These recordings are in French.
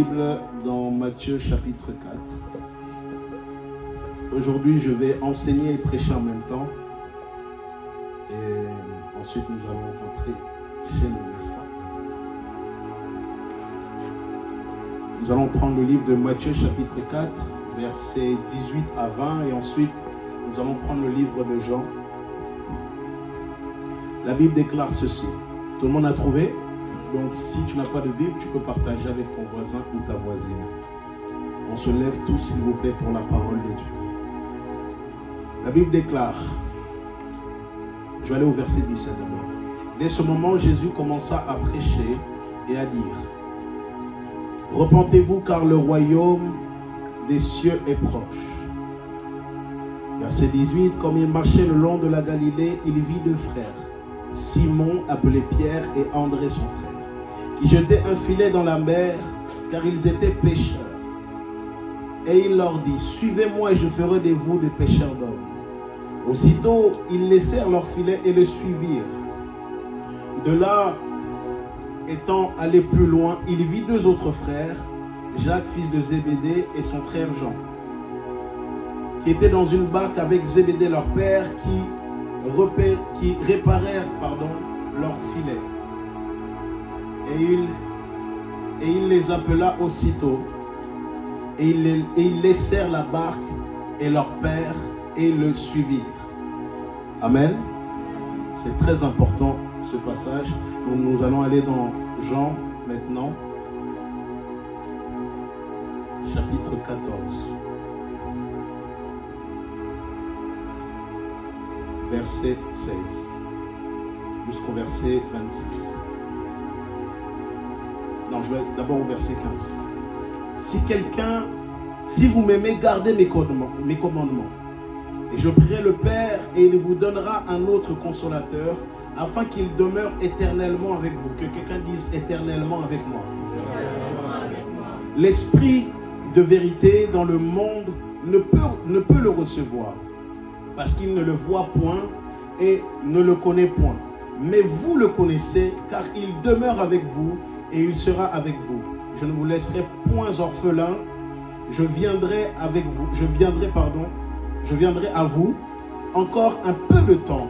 Bible dans Matthieu chapitre 4. Aujourd'hui, je vais enseigner et prêcher en même temps. Et ensuite, nous allons rentrer chez nous, n'est-ce pas? Nous allons prendre le livre de Matthieu chapitre 4, versets 18 à 20. Et ensuite, nous allons prendre le livre de Jean. La Bible déclare ceci. Tout le monde a trouvé? Donc, si tu n'as pas de Bible, tu peux partager avec ton voisin ou ta voisine. On se lève tous, s'il vous plaît, pour la parole de Dieu. La Bible déclare, je vais aller au verset 17 d'abord. Dès ce moment, Jésus commença à prêcher et à dire, « Repentez-vous, car le royaume des cieux est proche. » Verset 18, comme il marchait le long de la Galilée, il vit deux frères, Simon, appelé Pierre, et André, son frère, qui jetaient un filet dans la mer, car ils étaient pêcheurs. Et il leur dit, « Suivez-moi et je ferai de vous des pêcheurs d'hommes. » Aussitôt, ils laissèrent leur filet et le suivirent. De là, étant allé plus loin, il vit deux autres frères, Jacques, fils de Zébédée, et son frère Jean, qui étaient dans une barque avec Zébédée, leur père, qui réparèrent leur filet. Et il les appela aussitôt, et ils laissèrent la barque et leur père et le suivirent. Amen. C'est très important ce passage. Donc nous allons aller dans Jean maintenant, chapitre 14. Verset 16 jusqu'au verset 26. Non, je vais d'abord au verset 15. Si vous m'aimez, gardez mes commandements. Et je prierai le Père et il vous donnera un autre consolateur afin qu'il demeure éternellement avec vous. Que quelqu'un dise éternellement avec moi. L'esprit de vérité dans le monde ne peut le recevoir parce qu'il ne le voit point et ne le connaît point. Mais vous le connaissez car il demeure avec vous et il sera avec vous. Je ne vous laisserai point orphelin. Je viendrai à vous encore un peu de temps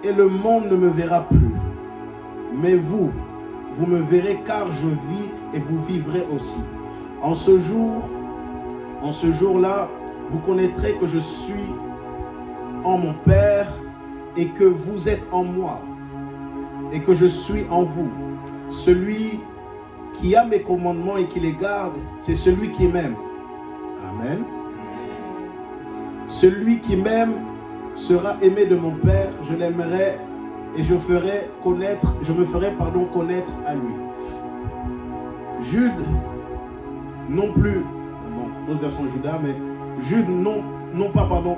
et le monde ne me verra plus. Mais vous me verrez car je vis et vous vivrez aussi. En ce jour-là, vous connaîtrez que je suis en mon Père et que vous êtes en moi et que je suis en vous. Celui qui a mes commandements et qui les garde, c'est celui qui m'aime. Amen. Celui qui m'aime sera aimé de mon Père, je l'aimerai et je me ferai connaître à lui. Jude, non plus, d'autres versions Judas, mais Jude,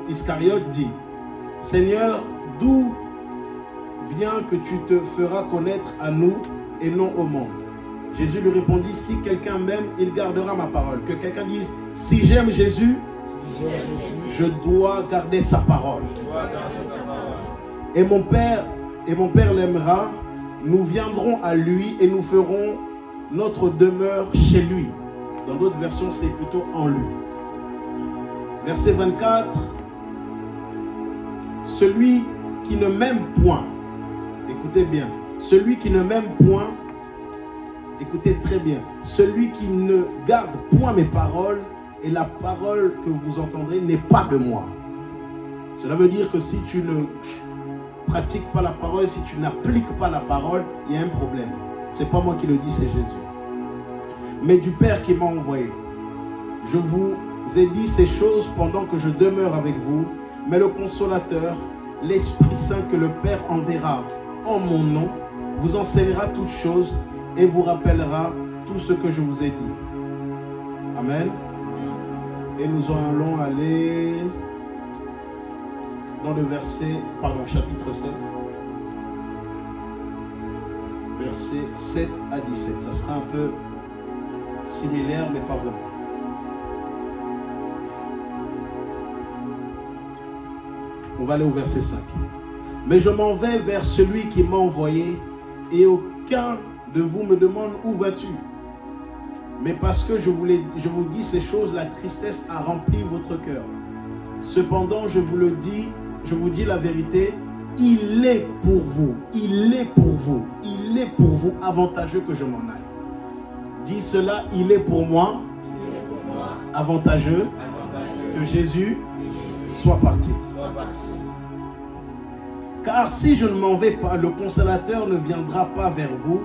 Iscariote dit, Seigneur, d'où vient que tu te feras connaître à nous et non au monde? Jésus lui répondit, si quelqu'un m'aime, il gardera ma parole. Que quelqu'un dise, si j'aime Jésus, je dois garder sa parole. Et mon Père l'aimera, nous viendrons à lui et nous ferons notre demeure chez lui. Dans d'autres versions, c'est plutôt en lui. Verset 24. Celui qui ne m'aime point, écoutez bien, celui qui ne m'aime point, écoutez très bien, celui qui ne garde point mes paroles et la parole que vous entendrez n'est pas de moi. Cela veut dire que si tu ne pratiques pas la parole, si tu n'appliques pas la parole, il y a un problème. Ce n'est pas moi qui le dis, c'est Jésus. Mais du Père qui m'a envoyé. Je vous ai dit ces choses pendant que je demeure avec vous, mais le Consolateur, l'Esprit Saint que le Père enverra en mon nom, vous enseignera toutes choses et vous rappellera tout ce que je vous ai dit. Amen. Et nous allons aller dans le chapitre 16. Versets 7 à 17. Ça sera un peu similaire, mais pas vraiment. On va aller au verset 5. Mais je m'en vais vers celui qui m'a envoyé et aucun de vous me demande où vas-tu. Mais parce que je vous dis ces choses, la tristesse a rempli votre cœur. Cependant, je vous dis la vérité, il est pour vous avantageux que je m'en aille. Dis cela, il est pour moi avantageux que Jésus soit parti. Car si je ne m'en vais pas, le consolateur ne viendra pas vers vous,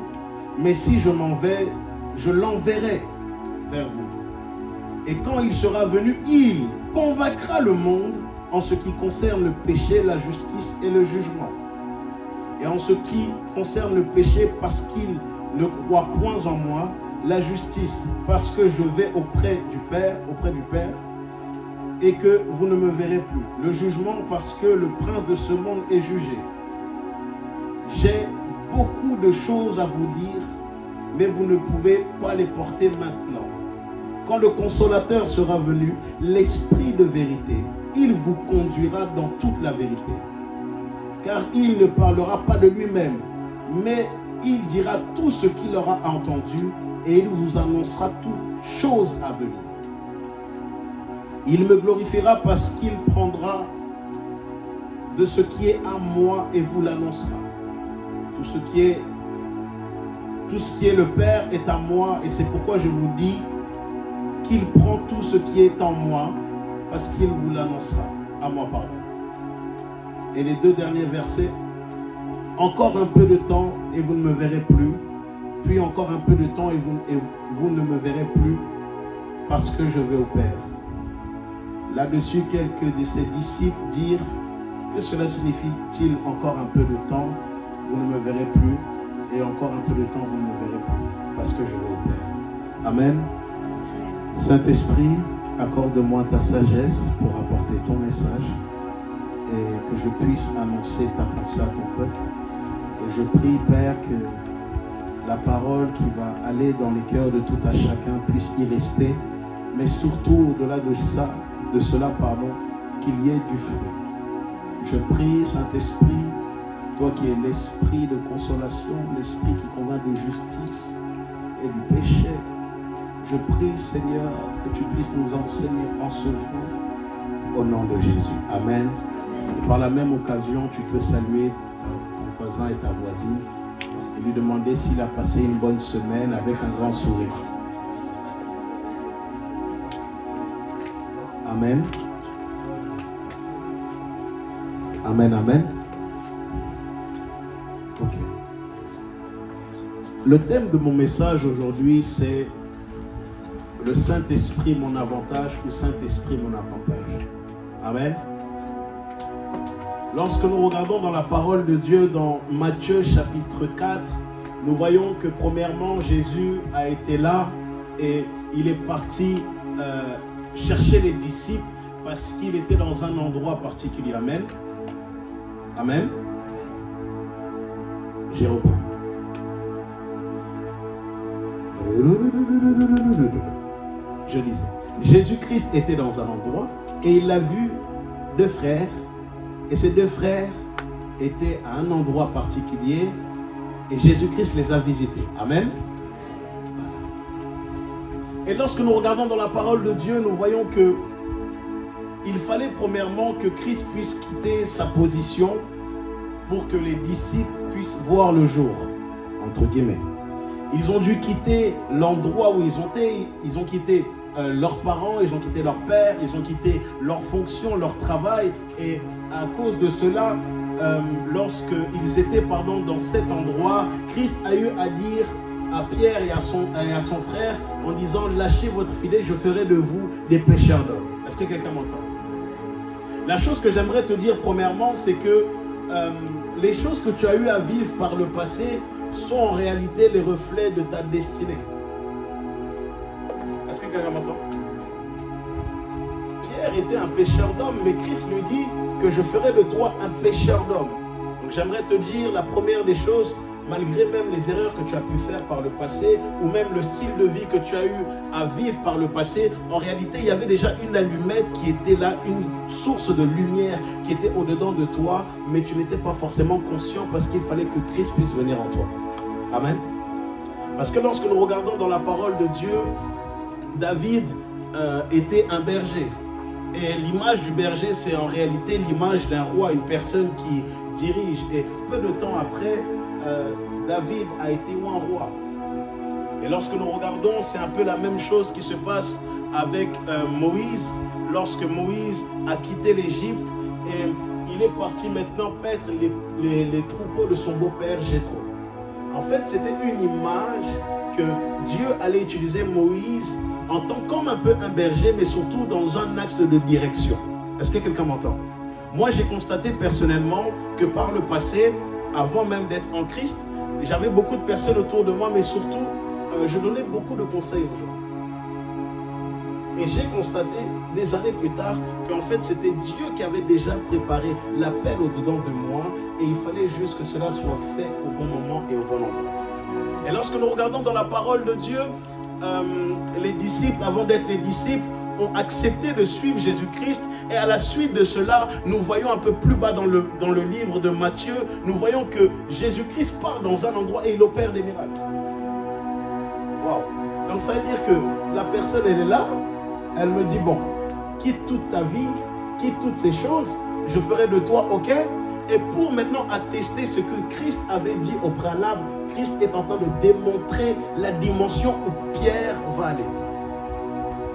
mais si je m'en vais, je l'enverrai vers vous. Et quand il sera venu, il convaincra le monde en ce qui concerne le péché, la justice et le jugement. Et en ce qui concerne le péché, parce qu'il ne croit point en moi, la justice, parce que je vais auprès du Père, et que vous ne me verrez plus. Le jugement, parce que le prince de ce monde est jugé. J'ai beaucoup de choses à vous dire, mais vous ne pouvez pas les porter maintenant. Quand le consolateur sera venu, l'Esprit de vérité, il vous conduira dans toute la vérité. Car il ne parlera pas de lui-même, mais il dira tout ce qu'il aura entendu et il vous annoncera toutes choses à venir. Il me glorifiera parce qu'il prendra de ce qui est à moi et vous l'annoncera. Tout ce qui est le Père est à moi, et c'est pourquoi je vous dis qu'il prend tout ce qui est en moi parce qu'il vous l'annoncera. À moi, pardon. Et les deux derniers versets. Encore un peu de temps et vous ne me verrez plus. Puis encore un peu de temps et vous ne me verrez plus parce que je vais au Père. Là-dessus, quelques de ses disciples dirent: que cela signifie-t-il encore un peu de temps, vous ne me verrez plus, et encore un peu de temps, vous ne me verrez plus, parce que je vais au Père. Amen. Saint-Esprit, accorde-moi ta sagesse pour apporter ton message et que je puisse annoncer ta pensée à ton peuple. Et je prie, Père, que la parole qui va aller dans les cœurs de tout à chacun puisse y rester, mais surtout au-delà de cela, qu'il y ait du fruit. Je prie, Saint-Esprit, toi qui es l'esprit de consolation, l'esprit qui convainc de justice et du péché, je prie, Seigneur, que tu puisses nous enseigner en ce jour, au nom de Jésus. Amen. Et par la même occasion, tu peux saluer ton voisin et ta voisine et lui demander s'il a passé une bonne semaine avec un grand sourire. Amen. Amen, amen. Ok. Le thème de mon message aujourd'hui, c'est le Saint-Esprit mon avantage ou Saint-Esprit mon avantage. Amen. Lorsque nous regardons dans la parole de Dieu dans Matthieu chapitre 4, nous voyons que premièrement Jésus a été là et il est parti chercher les disciples parce qu'il était dans un endroit particulier. Amen. Amen. J'y reprends. Je disais, Jésus-Christ était dans un endroit et il a vu deux frères, et ces deux frères étaient à un endroit particulier et Jésus-Christ les a visités. Amen. Et lorsque nous regardons dans la parole de Dieu, nous voyons que il fallait premièrement que Christ puisse quitter sa position pour que les disciples puissent voir le jour, entre guillemets. Ils ont dû quitter l'endroit où ils ont quitté leurs parents, ils ont quitté leur père, ils ont quitté leur fonction, leur travail. Et à cause de cela, lorsqu'ils étaient dans cet endroit, Christ a eu à dire à Pierre et à son frère en disant: lâchez votre filet, je ferai de vous des pêcheurs d'hommes. Est-ce que quelqu'un m'entend? La chose que j'aimerais te dire premièrement, c'est que les choses que tu as eu à vivre par le passé sont en réalité les reflets de ta destinée. Est-ce que quelqu'un m'entend? Pierre était un pêcheur d'hommes, mais Christ lui dit que je ferai de toi un pêcheur d'hommes. Donc j'aimerais te dire la première des choses, malgré même les erreurs que tu as pu faire par le passé, ou même le style de vie que tu as eu à vivre par le passé, en réalité, il y avait déjà une allumette qui était là, une source de lumière qui était au-dedans de toi, mais tu n'étais pas forcément conscient parce qu'il fallait que Christ puisse venir en toi. Amen. Parce que lorsque nous regardons dans la parole de Dieu, David était un berger. Et l'image du berger, c'est en réalité l'image d'un roi, une personne qui dirige. Et peu de temps après, David a été un roi. Et lorsque nous regardons, c'est un peu la même chose qui se passe avec Moïse. Lorsque Moïse a quitté l'Égypte et il est parti maintenant paître les troupeaux de son beau-père Jéthro. En fait, c'était une image que Dieu allait utiliser Moïse en tant comme un peu un berger, mais surtout dans un axe de direction. Est-ce que quelqu'un m'entend? Moi, j'ai constaté personnellement que par le passé, avant même d'être en Christ, j'avais beaucoup de personnes autour de moi, mais surtout, je donnais beaucoup de conseils aux gens. Et j'ai constaté des années plus tard qu'en fait c'était Dieu qui avait déjà préparé l'appel au-dedans de moi et il fallait juste que cela soit fait au bon moment et au bon endroit. Et lorsque nous regardons dans la parole de Dieu, les disciples, avant d'être les disciples, ont accepté de suivre Jésus-Christ et à la suite de cela, nous voyons un peu plus bas dans le livre de Matthieu, nous voyons que Jésus-Christ part dans un endroit et il opère des miracles. Wow. Donc ça veut dire que la personne elle est là. Elle me dit, bon, quitte toute ta vie, quitte toutes ces choses, je ferai de toi, ok? Et pour maintenant attester ce que Christ avait dit au préalable, Christ est en train de démontrer la dimension où Pierre va aller.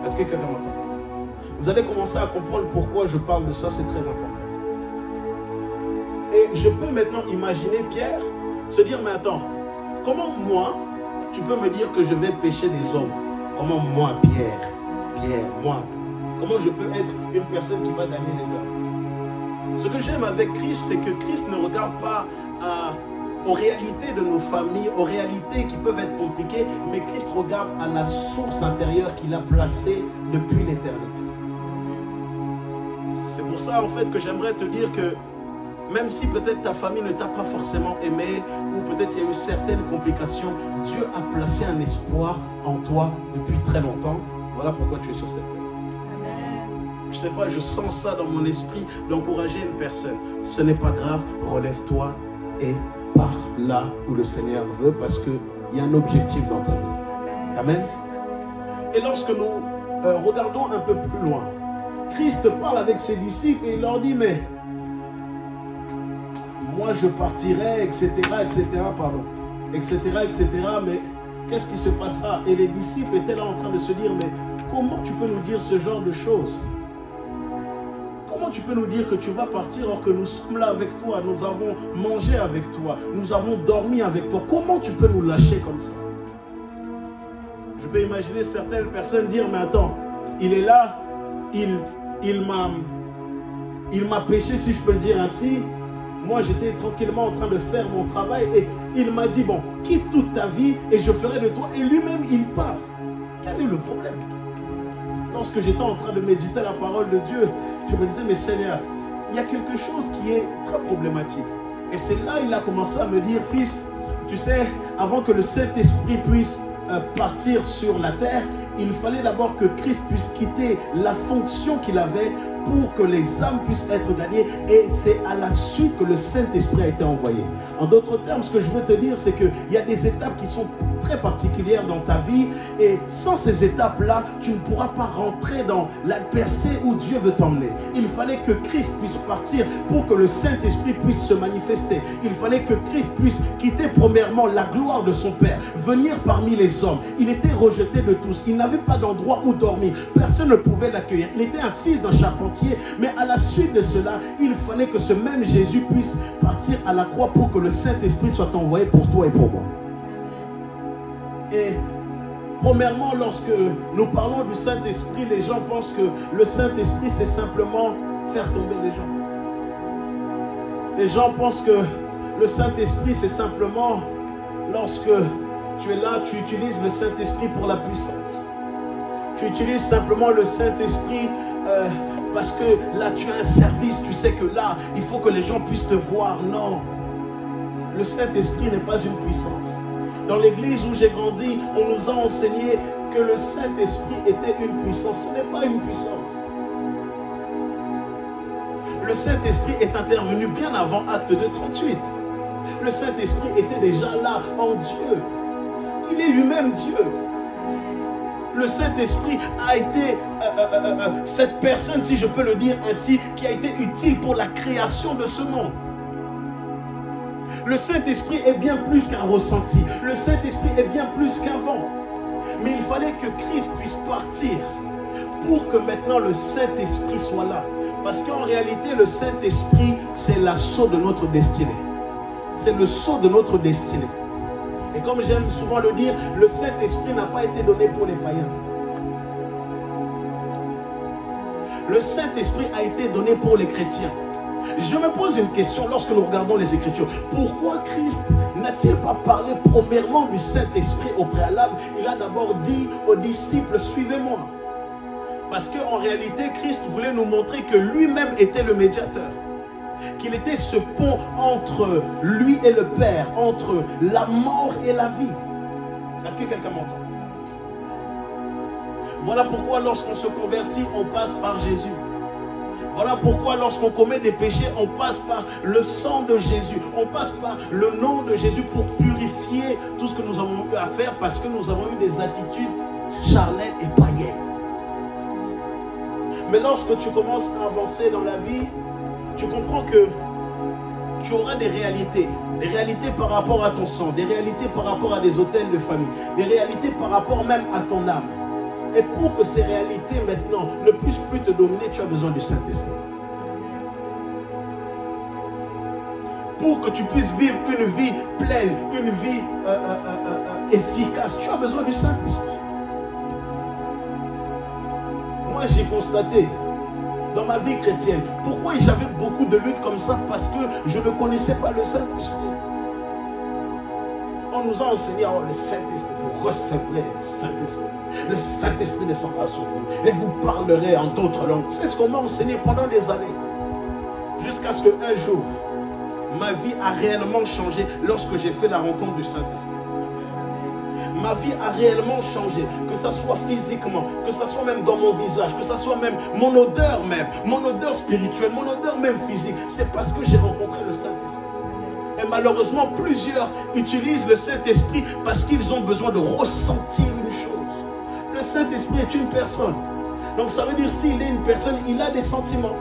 Est-ce que quelqu'un m'entend? Vous allez commencer à comprendre pourquoi je parle de ça, c'est très important. Et je peux maintenant imaginer Pierre se dire, mais attends, comment moi, tu peux me dire que je vais pécher des hommes? Comment moi, Pierre, moi, comment je peux être une personne qui va gagner les hommes? Ce que j'aime avec Christ, c'est que Christ ne regarde pas aux réalités de nos familles, aux réalités qui peuvent être compliquées, mais Christ regarde à la source intérieure qu'il a placée depuis l'éternité. C'est pour ça en fait que j'aimerais te dire que même si peut-être ta famille ne t'a pas forcément aimé, ou peut-être il y a eu certaines complications, Dieu a placé un espoir en toi depuis très longtemps. Voilà pourquoi tu es sur cette terre. Je ne sais pas, je sens ça dans mon esprit d'encourager une personne. Ce n'est pas grave, relève-toi et pars là où le Seigneur veut parce qu'il y a un objectif dans ta vie. Amen. Et lorsque nous regardons un peu plus loin, Christ parle avec ses disciples et il leur dit, mais moi je partirai, etc., mais qu'est-ce qui se passera? Et les disciples étaient là en train de se dire, mais comment tu peux nous dire ce genre de choses? Comment tu peux nous dire que tu vas partir alors que nous sommes là avec toi, nous avons mangé avec toi, nous avons dormi avec toi? Comment tu peux nous lâcher comme ça? Je peux imaginer certaines personnes dire, mais attends, il est là, il m'a péché, si je peux le dire ainsi. Moi, j'étais tranquillement en train de faire mon travail et il m'a dit, bon, quitte toute ta vie et je ferai de toi. Et lui-même, il part. Quel est le problème? Lorsque j'étais en train de méditer la parole de Dieu, je me disais, mais Seigneur, il y a quelque chose qui est très problématique. Et c'est là il a commencé à me dire, fils, tu sais, avant que le Saint-Esprit puisse partir sur la terre, il fallait d'abord que Christ puisse quitter la fonction qu'il avait pour que les âmes puissent être gagnées, et c'est à la suite que le Saint-Esprit a été envoyé. En d'autres termes, ce que je veux te dire, c'est qu'il y a des étapes qui sont très particulières dans ta vie, et sans ces étapes-là, tu ne pourras pas rentrer dans la percée où Dieu veut t'emmener. Il fallait que Christ puisse partir pour que le Saint-Esprit puisse se manifester. Il fallait que Christ puisse quitter premièrement la gloire de son Père, venir parmi les hommes. Il était rejeté de tous. Il n'avait pas d'endroit où dormir. Personne ne pouvait l'accueillir. Il était un fils d'un charpentier. Mais à la suite de cela, il fallait que ce même Jésus puisse partir à la croix pour que le Saint-Esprit soit envoyé pour toi et pour moi. Et premièrement, lorsque nous parlons du Saint-Esprit, les gens pensent que le Saint-Esprit, c'est simplement faire tomber les gens. Les gens pensent que le Saint-Esprit, c'est simplement lorsque tu es là, tu utilises le Saint-Esprit pour la puissance. Tu utilises simplement le Saint-Esprit parce que là, tu as un service, tu sais que là, il faut que les gens puissent te voir. Non. Le Saint-Esprit n'est pas une puissance. Dans l'église où j'ai grandi, on nous a enseigné que le Saint-Esprit était une puissance. Ce n'est pas une puissance. Le Saint-Esprit est intervenu bien avant Acte 2, 38. Le Saint-Esprit était déjà là en Dieu. Il est lui-même Dieu. Le Saint-Esprit a été cette personne, si je peux le dire ainsi, qui a été utile pour la création de ce monde. Le Saint-Esprit est bien plus qu'un ressenti. Le Saint-Esprit est bien plus qu'un vent. Mais il fallait que Christ puisse partir pour que maintenant le Saint-Esprit soit là. Parce qu'en réalité, le Saint-Esprit, c'est l'assaut de notre destinée. C'est le sceau de notre destinée. Et comme j'aime souvent le dire, le Saint-Esprit n'a pas été donné pour les païens. Le Saint-Esprit a été donné pour les chrétiens. Je me pose une question lorsque nous regardons les Écritures. Pourquoi Christ n'a-t-il pas parlé premièrement du Saint-Esprit au préalable? Il a d'abord dit aux disciples, suivez-moi. Parce qu'en réalité, Christ voulait nous montrer que lui-même était le médiateur. Qu'il était ce pont entre lui et le Père, entre la mort et la vie. Est-ce que quelqu'un m'entend? Voilà pourquoi lorsqu'on se convertit, on passe par Jésus. Voilà pourquoi lorsqu'on commet des péchés, on passe par le sang de Jésus. On passe par le nom de Jésus pour purifier tout ce que nous avons eu à faire parce que nous avons eu des attitudes charnelles et païennes. Mais lorsque tu commences à avancer dans la vie, tu comprends que tu auras des réalités par rapport à ton sang, des réalités par rapport à des hôtels de famille, des réalités par rapport même à ton âme. Et pour que ces réalités maintenant ne puissent plus te dominer, tu as besoin du Saint-Esprit. Pour que tu puisses vivre une vie pleine, une vie efficace, tu as besoin du Saint-Esprit. Moi, j'ai constaté dans ma vie chrétienne, pourquoi j'avais beaucoup de luttes comme ça? Parce que je ne connaissais pas le Saint-Esprit. On nous a enseigné, oh, le Saint-Esprit, vous recevrez le Saint-Esprit. Le Saint-Esprit descendra sur vous et vous parlerez en d'autres langues. C'est ce qu'on m'a enseigné pendant des années. Jusqu'à ce qu'un jour, ma vie a réellement changé lorsque j'ai fait la rencontre du Saint-Esprit. Ma vie a réellement changé, que ça soit physiquement, que ça soit même dans mon visage, que ça soit même mon odeur spirituelle, mon odeur même physique. C'est parce que j'ai rencontré le Saint-Esprit. Et malheureusement, plusieurs utilisent le Saint-Esprit parce qu'ils ont besoin de ressentir une chose. Le Saint-Esprit est une personne. Donc ça veut dire s'il est une personne, il a des sentiments.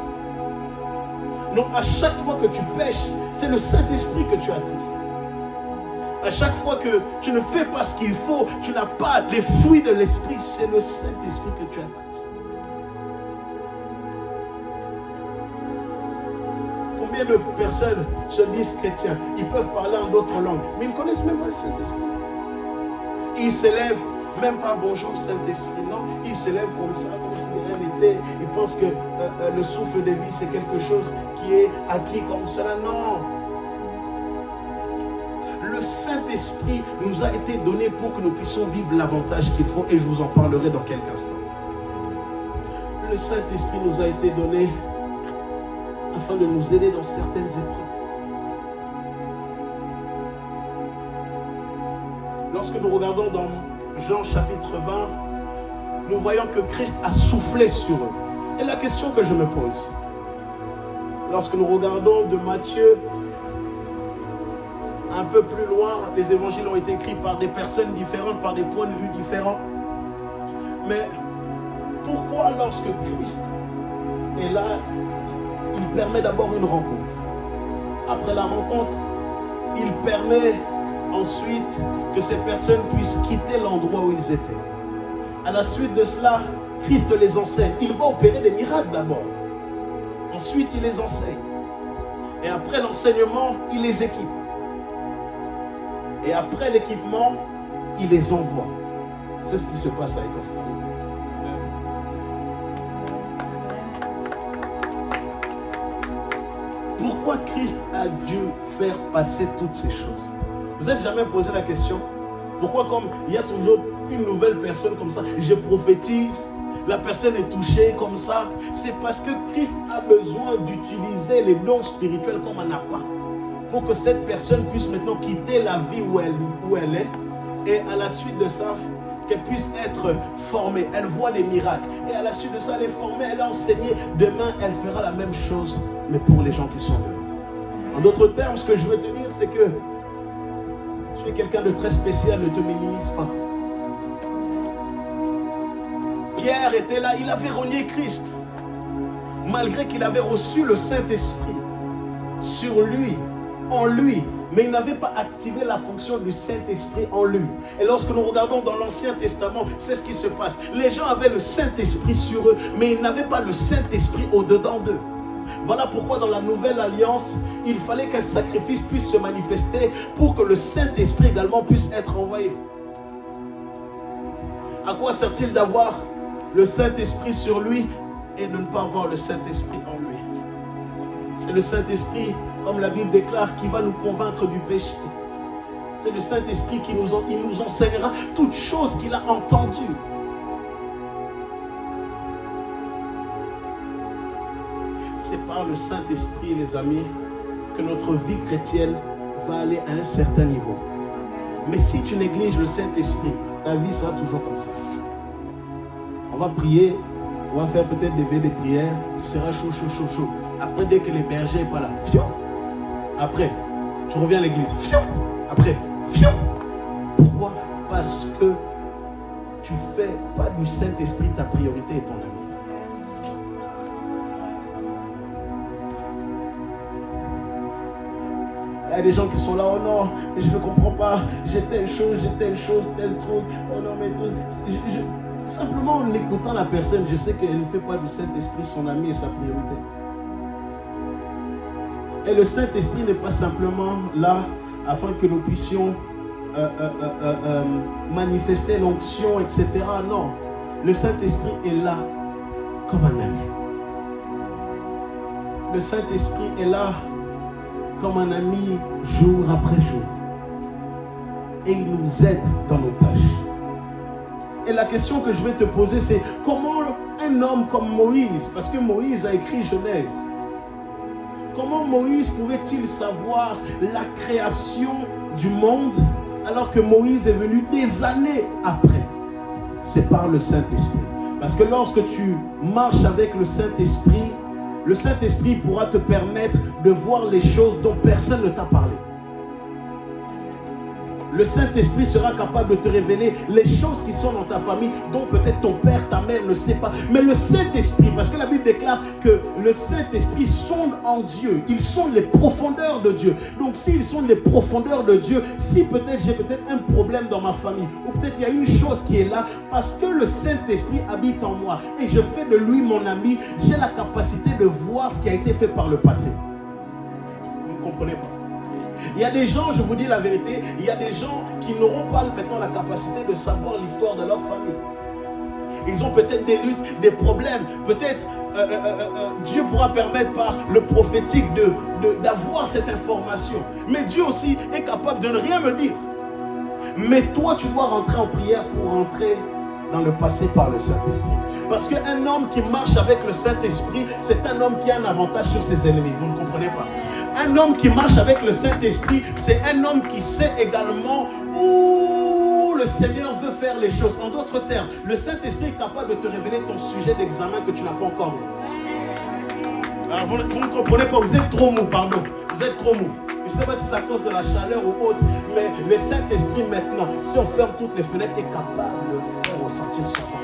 Donc à chaque fois que tu pêches, c'est le Saint-Esprit que tu attristes. À chaque fois que tu ne fais pas ce qu'il faut, tu n'as pas les fruits de l'Esprit, c'est le Saint-Esprit que tu attristes. Combien de personnes se disent chrétiens? Ils peuvent parler en d'autres langues, mais ils ne connaissent même pas le Saint-Esprit. Ils s'élèvent, même pas bonjour Saint-Esprit, non. Ils s'élèvent comme ça, comme si de rien n'était. Ils pensent que le souffle de vie, c'est quelque chose qui est acquis comme cela. Non. Le Saint-Esprit nous a été donné pour que nous puissions vivre l'avantage qu'il faut, et je vous en parlerai dans quelques instants. Le Saint-Esprit nous a été donné afin de nous aider dans certaines épreuves. Lorsque nous regardons dans Jean chapitre 20, nous voyons que Christ a soufflé sur eux. Et la question que je me pose, lorsque nous regardons de Matthieu, un peu plus loin, les évangiles ont été écrits par des personnes différentes, par des points de vue différents. Mais pourquoi lorsque Christ est là, il permet d'abord une rencontre? Après la rencontre, il permet ensuite que ces personnes puissent quitter l'endroit où ils étaient. À la suite de cela, Christ les enseigne. Il va opérer des miracles d'abord. Ensuite, il les enseigne. Et après l'enseignement, il les équipe. Et après l'équipement, il les envoie. C'est ce qui se passe avec Ophthalmos. Pourquoi Christ a dû faire passer toutes ces choses? Vous n'êtes jamais posé la question? Pourquoi comme il y a toujours une nouvelle personne comme ça, je prophétise, la personne est touchée comme ça? C'est parce que Christ a besoin d'utiliser les dons spirituels comme on n'a pas, pour que cette personne puisse maintenant quitter la vie où elle est, et à la suite de ça, qu'elle puisse être formée. Elle voit des miracles. Et à la suite de ça, elle est formée, elle est enseignée. Demain, elle fera la même chose, mais pour les gens qui sont dehors. En d'autres termes, ce que je veux te dire, c'est que Tu es quelqu'un de très spécial, ne te minimise pas. Pierre était là, il avait renié Christ. Malgré qu'il avait reçu le Saint-Esprit sur lui, en lui, mais il n'avait pas activé la fonction du Saint-Esprit en lui. Et lorsque nous regardons dans l'Ancien Testament, c'est ce qui se passe. Les gens avaient le Saint-Esprit sur eux, mais ils n'avaient pas le Saint-Esprit au-dedans d'eux. Voilà pourquoi dans la Nouvelle Alliance, il fallait qu'un sacrifice puisse se manifester pour que le Saint-Esprit également puisse être envoyé. À quoi sert-il d'avoir le Saint-Esprit sur lui et de ne pas avoir le Saint-Esprit en lui? C'est le Saint-Esprit, comme la Bible déclare, qui va nous convaincre du péché. C'est le Saint-Esprit qui nous enseignera toutes choses qu'il a entendues. C'est par le Saint-Esprit, les amis, que notre vie chrétienne va aller à un certain niveau. Mais si tu négliges le Saint-Esprit, ta vie sera toujours comme ça. On va prier, on va faire peut-être des prières, tu seras chaud. Après, dès que le berger n'est pas là, fion. Après, tu reviens à l'église, fion. Après, fion. Pourquoi? Parce que tu ne fais pas du Saint-Esprit ta priorité et ton ami. Il y a des gens qui sont là, oh non, je ne comprends pas, j'ai telle chose, tel truc, oh non, mais simplement en écoutant la personne, je sais qu'elle ne fait pas du Saint-Esprit son ami et sa priorité. Et le Saint-Esprit n'est pas simplement là afin que nous puissions manifester l'onction, etc. Non, le Saint-Esprit est là comme un ami. Le Saint-Esprit est là comme un ami jour après jour. Et il nous aide dans nos tâches. Et la question que je vais te poser, c'est comment un homme comme Moïse, parce que Moïse a écrit Genèse, comment Moïse pouvait-il savoir la création du monde alors que Moïse est venu des années après? C'est par le Saint-Esprit. Parce que lorsque tu marches avec le Saint-Esprit pourra te permettre de voir les choses dont personne ne t'a parlé. Le Saint-Esprit sera capable de te révéler les choses qui sont dans ta famille, dont peut-être ton père, ta mère ne sait pas. Mais le Saint-Esprit, parce que la Bible déclare que le Saint-Esprit sonde en Dieu. Ils sont les profondeurs de Dieu. Donc s'ils sont les profondeurs de Dieu, si peut-être j'ai peut-être un problème dans ma famille, ou peut-être il y a une chose qui est là, parce que le Saint-Esprit habite en moi, et je fais de lui mon ami, j'ai la capacité de voir ce qui a été fait par le passé. Vous ne comprenez pas? Il y a des gens, je vous dis la vérité, il y a des gens qui n'auront pas maintenant la capacité de savoir l'histoire de leur famille. Ils ont peut-être des luttes, des problèmes. Peut-être Dieu pourra permettre par le prophétique d'avoir cette information. Mais Dieu aussi est capable de ne rien me dire. Mais toi, tu dois rentrer en prière pour rentrer dans le passé par le Saint-Esprit. Parce qu'un homme qui marche avec le Saint-Esprit, c'est un homme qui a un avantage sur ses ennemis. Vous ne comprenez pas? Un homme qui marche avec le Saint-Esprit, c'est un homme qui sait également où le Seigneur veut faire les choses. En d'autres termes, le Saint-Esprit est capable de te révéler ton sujet d'examen que tu n'as pas encore eu. Alors vous ne comprenez pas, vous êtes trop mou, pardon. Vous êtes trop mou. Je ne sais pas si c'est à cause de la chaleur ou autre, mais le Saint-Esprit maintenant, si on ferme toutes les fenêtres, est capable de faire ressentir son corps.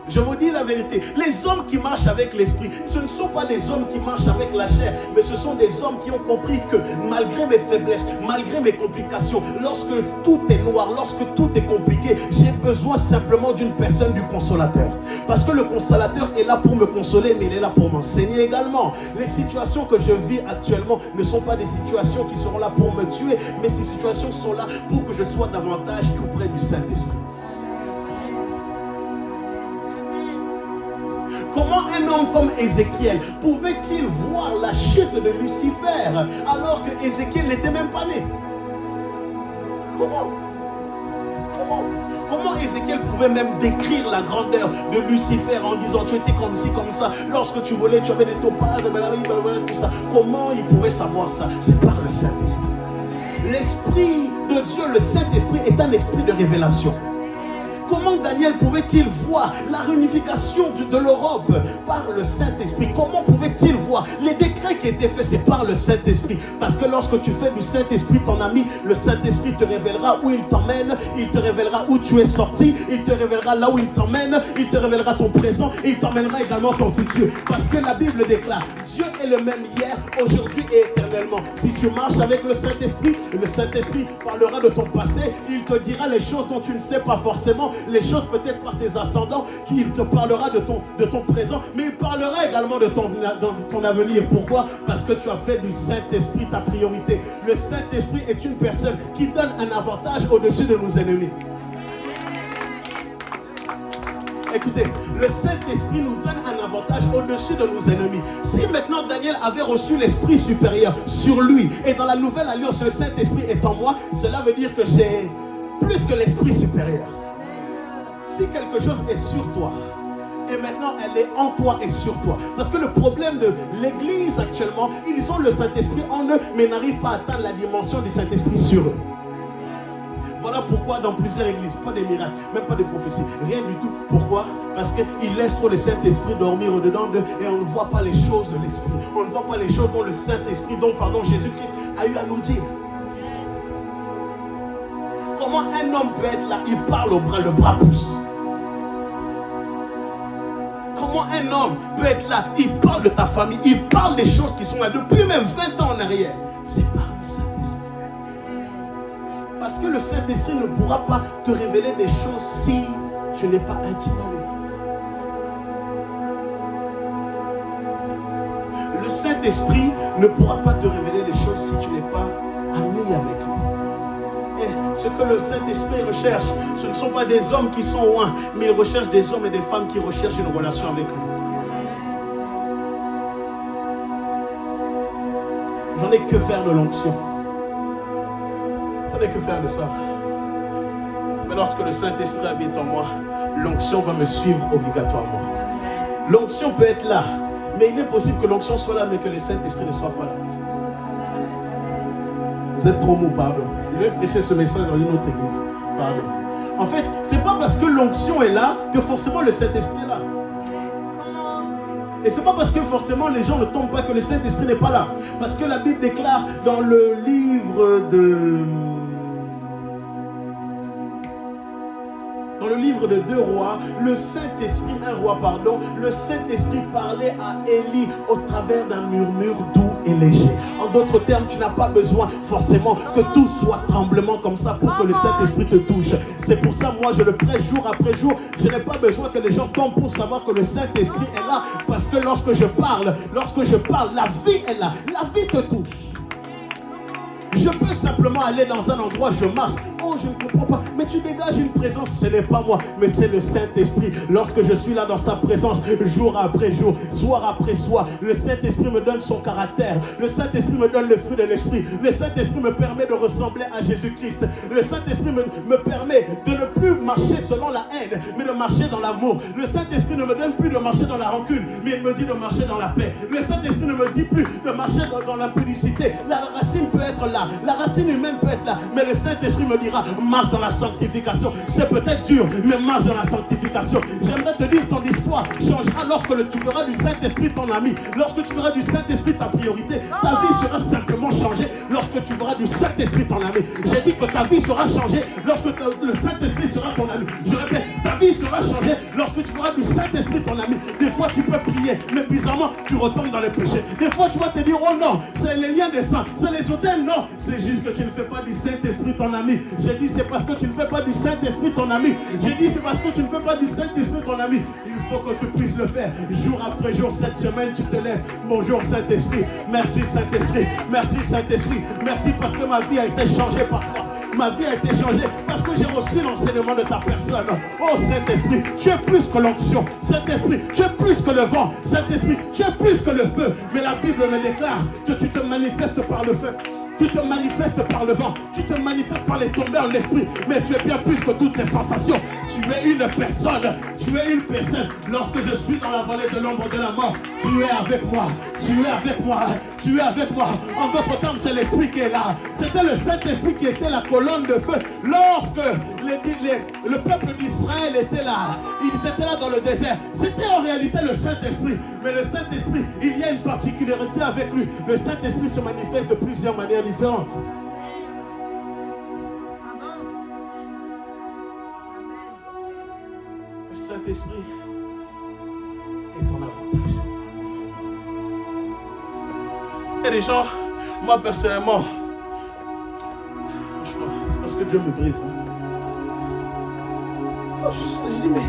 Je vous dis la vérité, les hommes qui marchent avec l'esprit, ce ne sont pas des hommes qui marchent avec la chair, mais ce sont des hommes qui ont compris que malgré mes faiblesses, malgré mes complications, lorsque tout est noir, lorsque tout est compliqué, j'ai besoin simplement d'une personne, du consolateur. Parce que le consolateur est là pour me consoler, mais il est là pour m'enseigner également. Les situations que je vis actuellement ne sont pas des situations qui seront là pour me tuer, mais ces situations sont là pour que je sois davantage tout près du Saint-Esprit. Comment un homme comme Ézéchiel pouvait-il voir la chute de Lucifer alors que Ézéchiel n'était même pas né? Comment Ézéchiel pouvait même décrire la grandeur de Lucifer en disant tu étais comme ci, comme ça, lorsque tu volais, tu avais des topazes, tout ça. Comment il pouvait savoir ça? C'est par le Saint-Esprit. L'Esprit de Dieu, le Saint-Esprit, est un esprit de révélation. Comment Daniel pouvait-il voir la réunification de l'Europe par le Saint-Esprit? Comment pouvait-il voir les décrets qui étaient faits? C'est par le Saint-Esprit. Parce que lorsque tu fais du Saint-Esprit ton ami, le Saint-Esprit te révélera où il t'emmène, il te révélera où tu es sorti, il te révélera là où il t'emmène, il te révélera ton présent et il t'emmènera également ton futur. Parce que la Bible déclare, Dieu est le même hier, aujourd'hui et éternellement. Si tu marches avec le Saint-Esprit parlera de ton passé, il te dira les choses dont tu ne sais pas forcément, les choses peut-être par tes ascendants, il te parlera de ton présent, mais il parlera également de ton avenir. Pourquoi? Parce que tu as fait du Saint-Esprit ta priorité. Le Saint-Esprit est une personne qui donne un avantage au-dessus de nos ennemis. Écoutez, le Saint-Esprit nous donne un avantage au-dessus de nos ennemis. Si maintenant Daniel avait reçu l'Esprit supérieur sur lui, et dans la nouvelle alliance, le Saint-Esprit est en moi, cela veut dire que j'ai plus que l'Esprit supérieur. Si quelque chose est sur toi, et maintenant elle est en toi et sur toi. Parce que le problème de l'Église actuellement, ils ont le Saint-Esprit en eux, mais n'arrivent pas à atteindre la dimension du Saint-Esprit sur eux. Voilà pourquoi dans plusieurs églises, pas des miracles, même pas de prophéties, rien du tout. Pourquoi? Parce qu'ils laissent trop le Saint-Esprit dormir au-dedans d'eux et on ne voit pas les choses de l'Esprit. On ne voit pas les choses dont le Saint-Esprit, dont Jésus-Christ a eu à nous dire. Comment un homme peut être là? Il parle au bras, le bras pousse. Comment un homme peut être là? Il parle de ta famille, il parle des choses qui sont là depuis même 20 ans en arrière. C'est par le Saint-Esprit. Parce que le Saint-Esprit ne pourra pas te révéler des choses si tu n'es pas intime à lui. Le Saint-Esprit ne pourra pas te révéler des choses si tu n'es pas ami avec lui. Et ce que le Saint-Esprit recherche, ce ne sont pas des hommes qui sont loin, mais il recherche des hommes et des femmes qui recherchent une relation avec lui. J'en ai que faire de l'onction. Que faire de ça. Mais lorsque le Saint-Esprit habite en moi, l'onction va me suivre obligatoirement. L'onction peut être là, mais il est possible que l'onction soit là, mais que le Saint-Esprit ne soit pas là. Vous êtes trop mou, pardon. Je vais prêcher ce message dans une autre église. Pardon. En fait, c'est pas parce que l'onction est là que forcément le Saint-Esprit est là. Et c'est pas parce que forcément les gens ne tombent pas que le Saint-Esprit n'est pas là. Parce que la Bible déclare dans le livre de 2 rois, le Saint-Esprit, le Saint-Esprit parlait à Élie au travers d'un murmure doux et léger. En d'autres termes, tu n'as pas besoin forcément que tout soit tremblement comme ça pour que le Saint-Esprit te touche. C'est pour ça, moi, je le prêche jour après jour. Je n'ai pas besoin que les gens tombent pour savoir que le Saint-Esprit est là. Parce que lorsque je parle, la vie est là. La vie te touche. Je peux simplement aller dans un endroit, je marche. Oh, je ne comprends pas. Mais tu dégages une présence, ce n'est pas moi, mais c'est le Saint-Esprit. Lorsque je suis là dans sa présence, jour après jour, soir après soir, le Saint-Esprit me donne son caractère. Le Saint-Esprit me donne le fruit de l'Esprit. Le Saint-Esprit me permet de ressembler à Jésus-Christ. Le Saint-Esprit me permet de ne plus marcher selon la haine, mais de marcher dans l'amour. Le Saint-Esprit ne me donne plus de marcher dans la rancune, mais il me dit de marcher dans la paix. Le Saint-Esprit ne me dit plus de marcher dans la publicité. La racine peut être là, la racine humaine peut être là, mais le Saint-Esprit me dira, marche dans la sanctification. C'est peut-être dur, mais marche dans la sanctification. J'aimerais te dire, ton histoire changera lorsque tu feras du Saint-Esprit ton ami. Lorsque tu feras du Saint-Esprit ta priorité, ta vie sera simplement changée lorsque tu feras du Saint-Esprit ton ami. J'ai dit que ta vie sera changée lorsque le Saint-Esprit sera ton ami. Je répète, ta vie sera changée lorsque tu feras du Saint-Esprit ton ami. Des fois tu peux prier, mais bizarrement tu retombes dans les péchés. Des fois tu vas te dire, oh non, c'est les liens des saints, c'est les hôtels. Non, c'est juste que tu ne fais pas du Saint-Esprit ton ami. J'ai dit, c'est parce que tu ne fais pas du Saint-Esprit ton ami. J'ai dit, c'est parce que tu ne fais pas du Saint-Esprit ton ami. Il faut que tu puisses le faire. Jour après jour, cette semaine, tu te lèves. Bonjour Saint-Esprit. Merci Saint-Esprit. Merci Saint-Esprit. Merci parce que ma vie a été changée par toi. Ma vie a été changée parce que j'ai reçu l'enseignement de ta personne. Oh Saint-Esprit, tu es plus que l'onction. Saint-Esprit, tu es plus que le vent. Saint-Esprit, tu es plus que le feu. Mais la Bible me déclare que tu te manifestes par le feu. Tu te manifestes par le vent, tu te manifestes par les tombées en esprit, mais tu es bien plus que toutes ces sensations. Tu es une personne, tu es une personne. Lorsque je suis dans la vallée de l'ombre de la mort, tu es avec moi, tu es avec moi, tu es avec moi. En d'autres termes, c'est l'Esprit qui est là. C'était le Saint-Esprit qui était la colonne de feu. Lorsque le peuple d'Israël était là, ils étaient là dans le désert. C'était en réalité le Saint-Esprit. Mais le Saint-Esprit, il y a une particularité avec lui. Le Saint-Esprit se manifeste de plusieurs manières différentes. Le Saint-Esprit est ton avantage. Il y a des gens, moi personnellement, franchement, c'est parce que Dieu me brise. Je dis, mais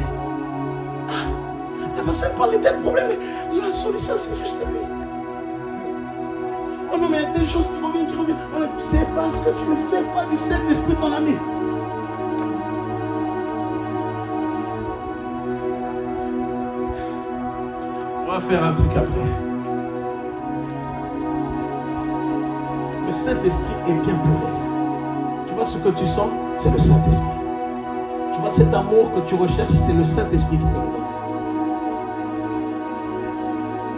la personne parle de tel problème, mais la solution c'est juste lui. Oh non, mais il y a des choses qui reviennent. C'est parce que tu ne fais pas du Saint-Esprit ton ami. On va faire un truc après. Le Saint-Esprit est bien plus réel. Tu vois ce que tu sens, c'est le Saint-Esprit. Tu vois cet amour que tu recherches, c'est le Saint-Esprit qui te le donne.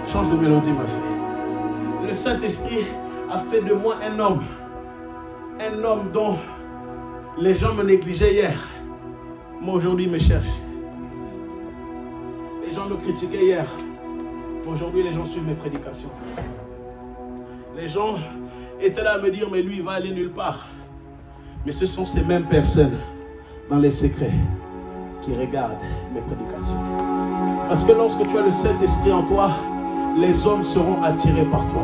Change de mélodie, ma fille. Le Saint-Esprit a fait de moi un homme. Un homme dont les gens me négligeaient hier. Moi, aujourd'hui, ils me cherchent. Les gens me critiquaient hier. Aujourd'hui, les gens suivent mes prédications. Les gens étaient là à me dire, mais lui, il va aller nulle part. Mais ce sont ces mêmes personnes, dans les secrets, qui regardent mes prédications. Parce que lorsque tu as le Saint-Esprit en toi, les hommes seront attirés par toi.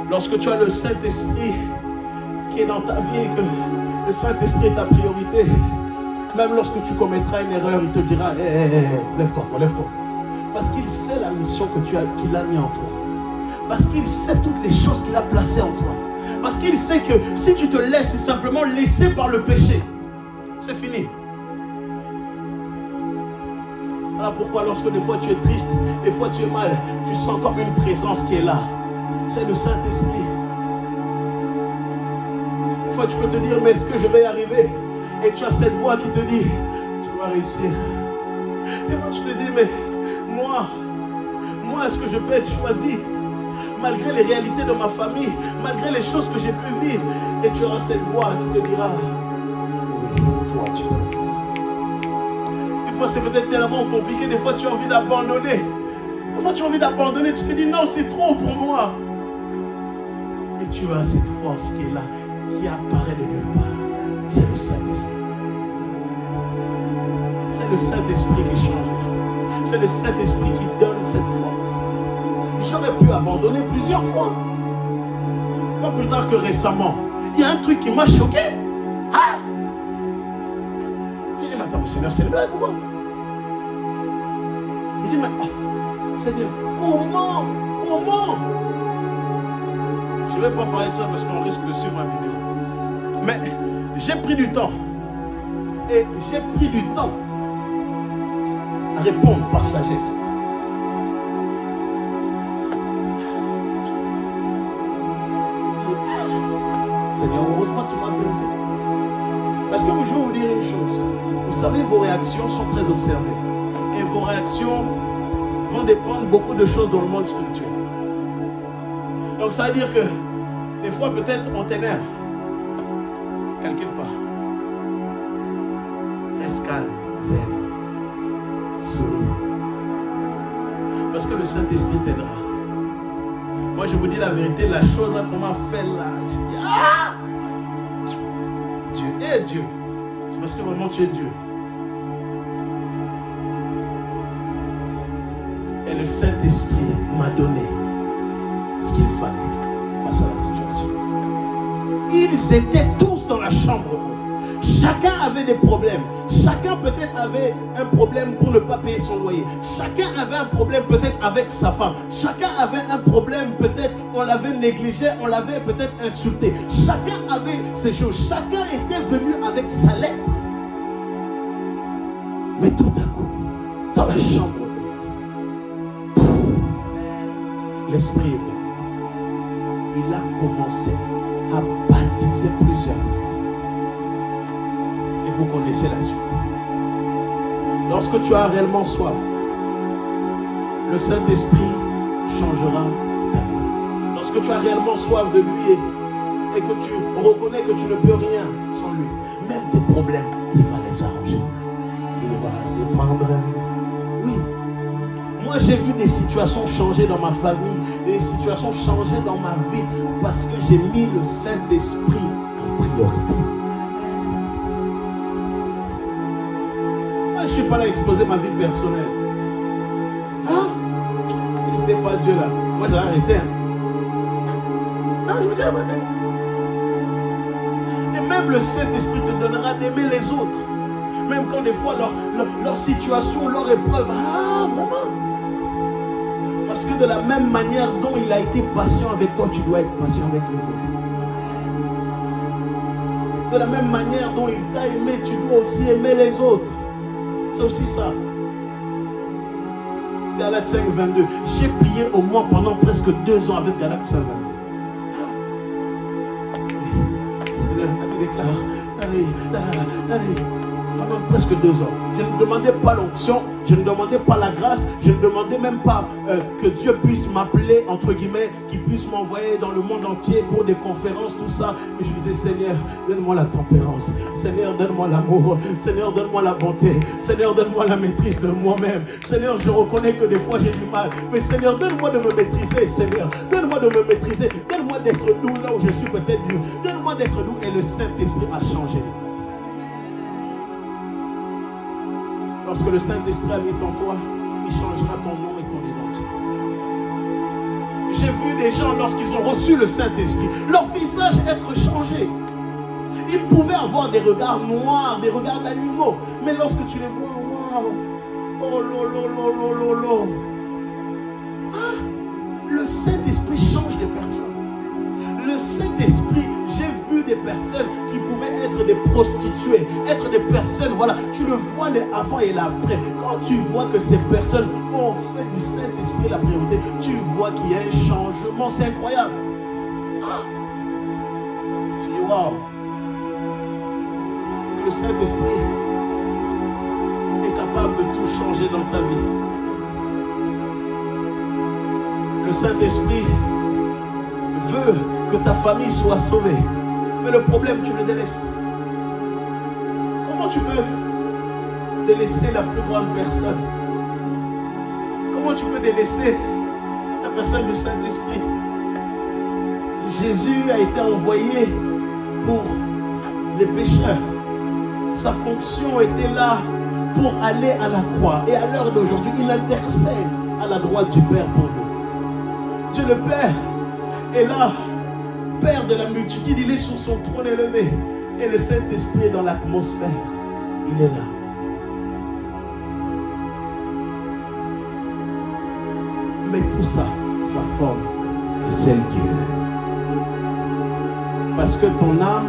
Lorsque tu as le Saint-Esprit qui est dans ta vie et que le Saint-Esprit est ta priorité, même lorsque tu commettras une erreur, il te dira, lève-toi, lève-toi. Parce qu'il sait la mission qu'il a mis en toi. Parce qu'il sait toutes les choses qu'il a placées en toi. Parce qu'il sait que si tu te laisses, c'est simplement laissé par le péché. C'est fini. Voilà pourquoi lorsque des fois tu es triste, des fois tu es mal, tu sens comme une présence qui est là. C'est le Saint-Esprit. Des fois tu peux te dire, mais est-ce que je vais y arriver? Et tu as cette voix qui te dit, tu vas réussir. Des fois tu te dis, mais moi est-ce que je peux être choisi? Malgré les réalités de ma famille, malgré les choses que j'ai pu vivre. Et tu auras cette voix qui te dira, oui, toi tu peux le faire. Des fois c'est peut-être tellement compliqué, des fois tu as envie d'abandonner. Des fois tu as envie d'abandonner, tu te dis non, c'est trop pour moi. Et tu as cette force qui est là, qui apparaît de nulle part. C'est le Saint-Esprit. C'est le Saint-Esprit qui change. C'est le Saint-Esprit qui donne cette force. J'aurais pu abandonner plusieurs fois. Pas plus tard que récemment. Il y a un truc qui m'a choqué. Ah! J'ai dit, mais attends, mais Seigneur, c'est une blague ou quoi? Il dit, mais oh, Seigneur, comment? Je ne vais pas parler de ça parce qu'on risque de suivre ma vidéo. Mais j'ai pris du temps. Et j'ai pris du temps à répondre par sagesse. Seigneur, heureusement tu m'as brisé. Parce que je vais vous dire une chose. Vous savez, vos réactions sont très observées. Et vos réactions vont dépendre beaucoup de choses dans le monde spirituel. Donc ça veut dire que des fois peut-être on t'énerve. Quelque part. Reste calme, zen, souris. Parce que le Saint-Esprit t'aidera. Moi je vous dis la vérité, la chose là qu'on m'a fait là, je dis ah! Dieu est Dieu. C'est parce que vraiment tu es Dieu. Et le Saint-Esprit m'a donné ce qu'il fallait face à la situation. Ils étaient tous dans la chambre haute. Chacun avait des problèmes. Chacun peut-être avait un problème pour ne pas payer son loyer. Chacun avait un problème peut-être avec sa femme. Chacun avait un problème peut-être, on l'avait négligé, on l'avait peut-être insulté. Chacun avait ces choses. Chacun était venu avec sa lettre. Mais tout à coup, dans la chambre haute, l'Esprit est venu. Il a commencé à baptiser plusieurs personnes. Et vous connaissez la suite. Lorsque tu as réellement soif, le Saint-Esprit changera ta vie. lorsque tu as réellement soif de lui et que tu reconnais que tu ne peux rien sans lui, même tes problèmes, il va les arranger. Il va les prendre. Oui. Moi, j'ai vu des situations changer dans ma famille, des situations changer dans ma vie parce que j'ai mis le Saint-Esprit en priorité. Moi, je ne suis pas là à exposer ma vie personnelle. Hein? Si ce n'était pas Dieu là, moi j'ai arrêté. Non, je vous dis arrêté. Et même le Saint-Esprit te donnera d'aimer les autres. Même quand des fois leur situation, leur épreuve, ah vraiment. Parce que de la même manière dont il a été patient avec toi, tu dois être patient avec les autres. De la même manière dont il t'a aimé, tu dois aussi aimer les autres. C'est aussi ça. Galates 5, 22. J'ai prié au moins pendant presque 2 ans avec Galates 5, 22. Seigneur, il déclare, allez. Pendant presque 2 ans. Je ne demandais pas l'onction, je ne demandais pas la grâce, je ne demandais même pas que Dieu puisse m'appeler, entre guillemets, qu'il puisse m'envoyer dans le monde entier pour des conférences, tout ça. Mais je disais, Seigneur, donne-moi la tempérance. Seigneur, donne-moi l'amour. Seigneur, donne-moi la bonté. Seigneur, donne-moi la maîtrise de moi-même. Seigneur, je reconnais que des fois j'ai du mal. Mais Seigneur, donne-moi de me maîtriser, Seigneur. Donne-moi de me maîtriser. Donne-moi d'être doux là où je suis peut-être dur. Donne-moi d'être doux. Et le Saint-Esprit a changé. Lorsque le Saint-Esprit habite en toi, il changera ton nom et ton identité. J'ai vu des gens, lorsqu'ils ont reçu le Saint-Esprit, leur visage être changé. Ils pouvaient avoir des regards noirs, des regards d'animaux. Mais lorsque tu les vois, waouh, oh lolo. Le Saint-Esprit change des personnes. Le Saint-Esprit, j'ai vu des personnes qui pouvaient être des prostituées, être des personnes, voilà, tu le vois les avant et l'après. Quand tu vois que ces personnes ont fait du Saint-Esprit la priorité, tu vois qu'il y a un changement, c'est incroyable. Je dis waouh. Le Saint-Esprit est capable de tout changer dans ta vie. Le Saint-Esprit veut que ta famille soit sauvée. Mais le problème, tu le délaisses. Comment tu peux délaisser la plus grande personne? Comment tu peux délaisser la personne du Saint-Esprit? Jésus a été envoyé pour les pécheurs. Sa fonction était là pour aller à la croix. Et à l'heure d'aujourd'hui, il intercède à la droite du Père pour nous. Dieu le Père est là, Père de la multitude, il est sur son trône élevé. Et le Saint-Esprit est dans l'atmosphère. Il est là. Mais tout ça, sa forme est celle de Dieu. Parce que ton âme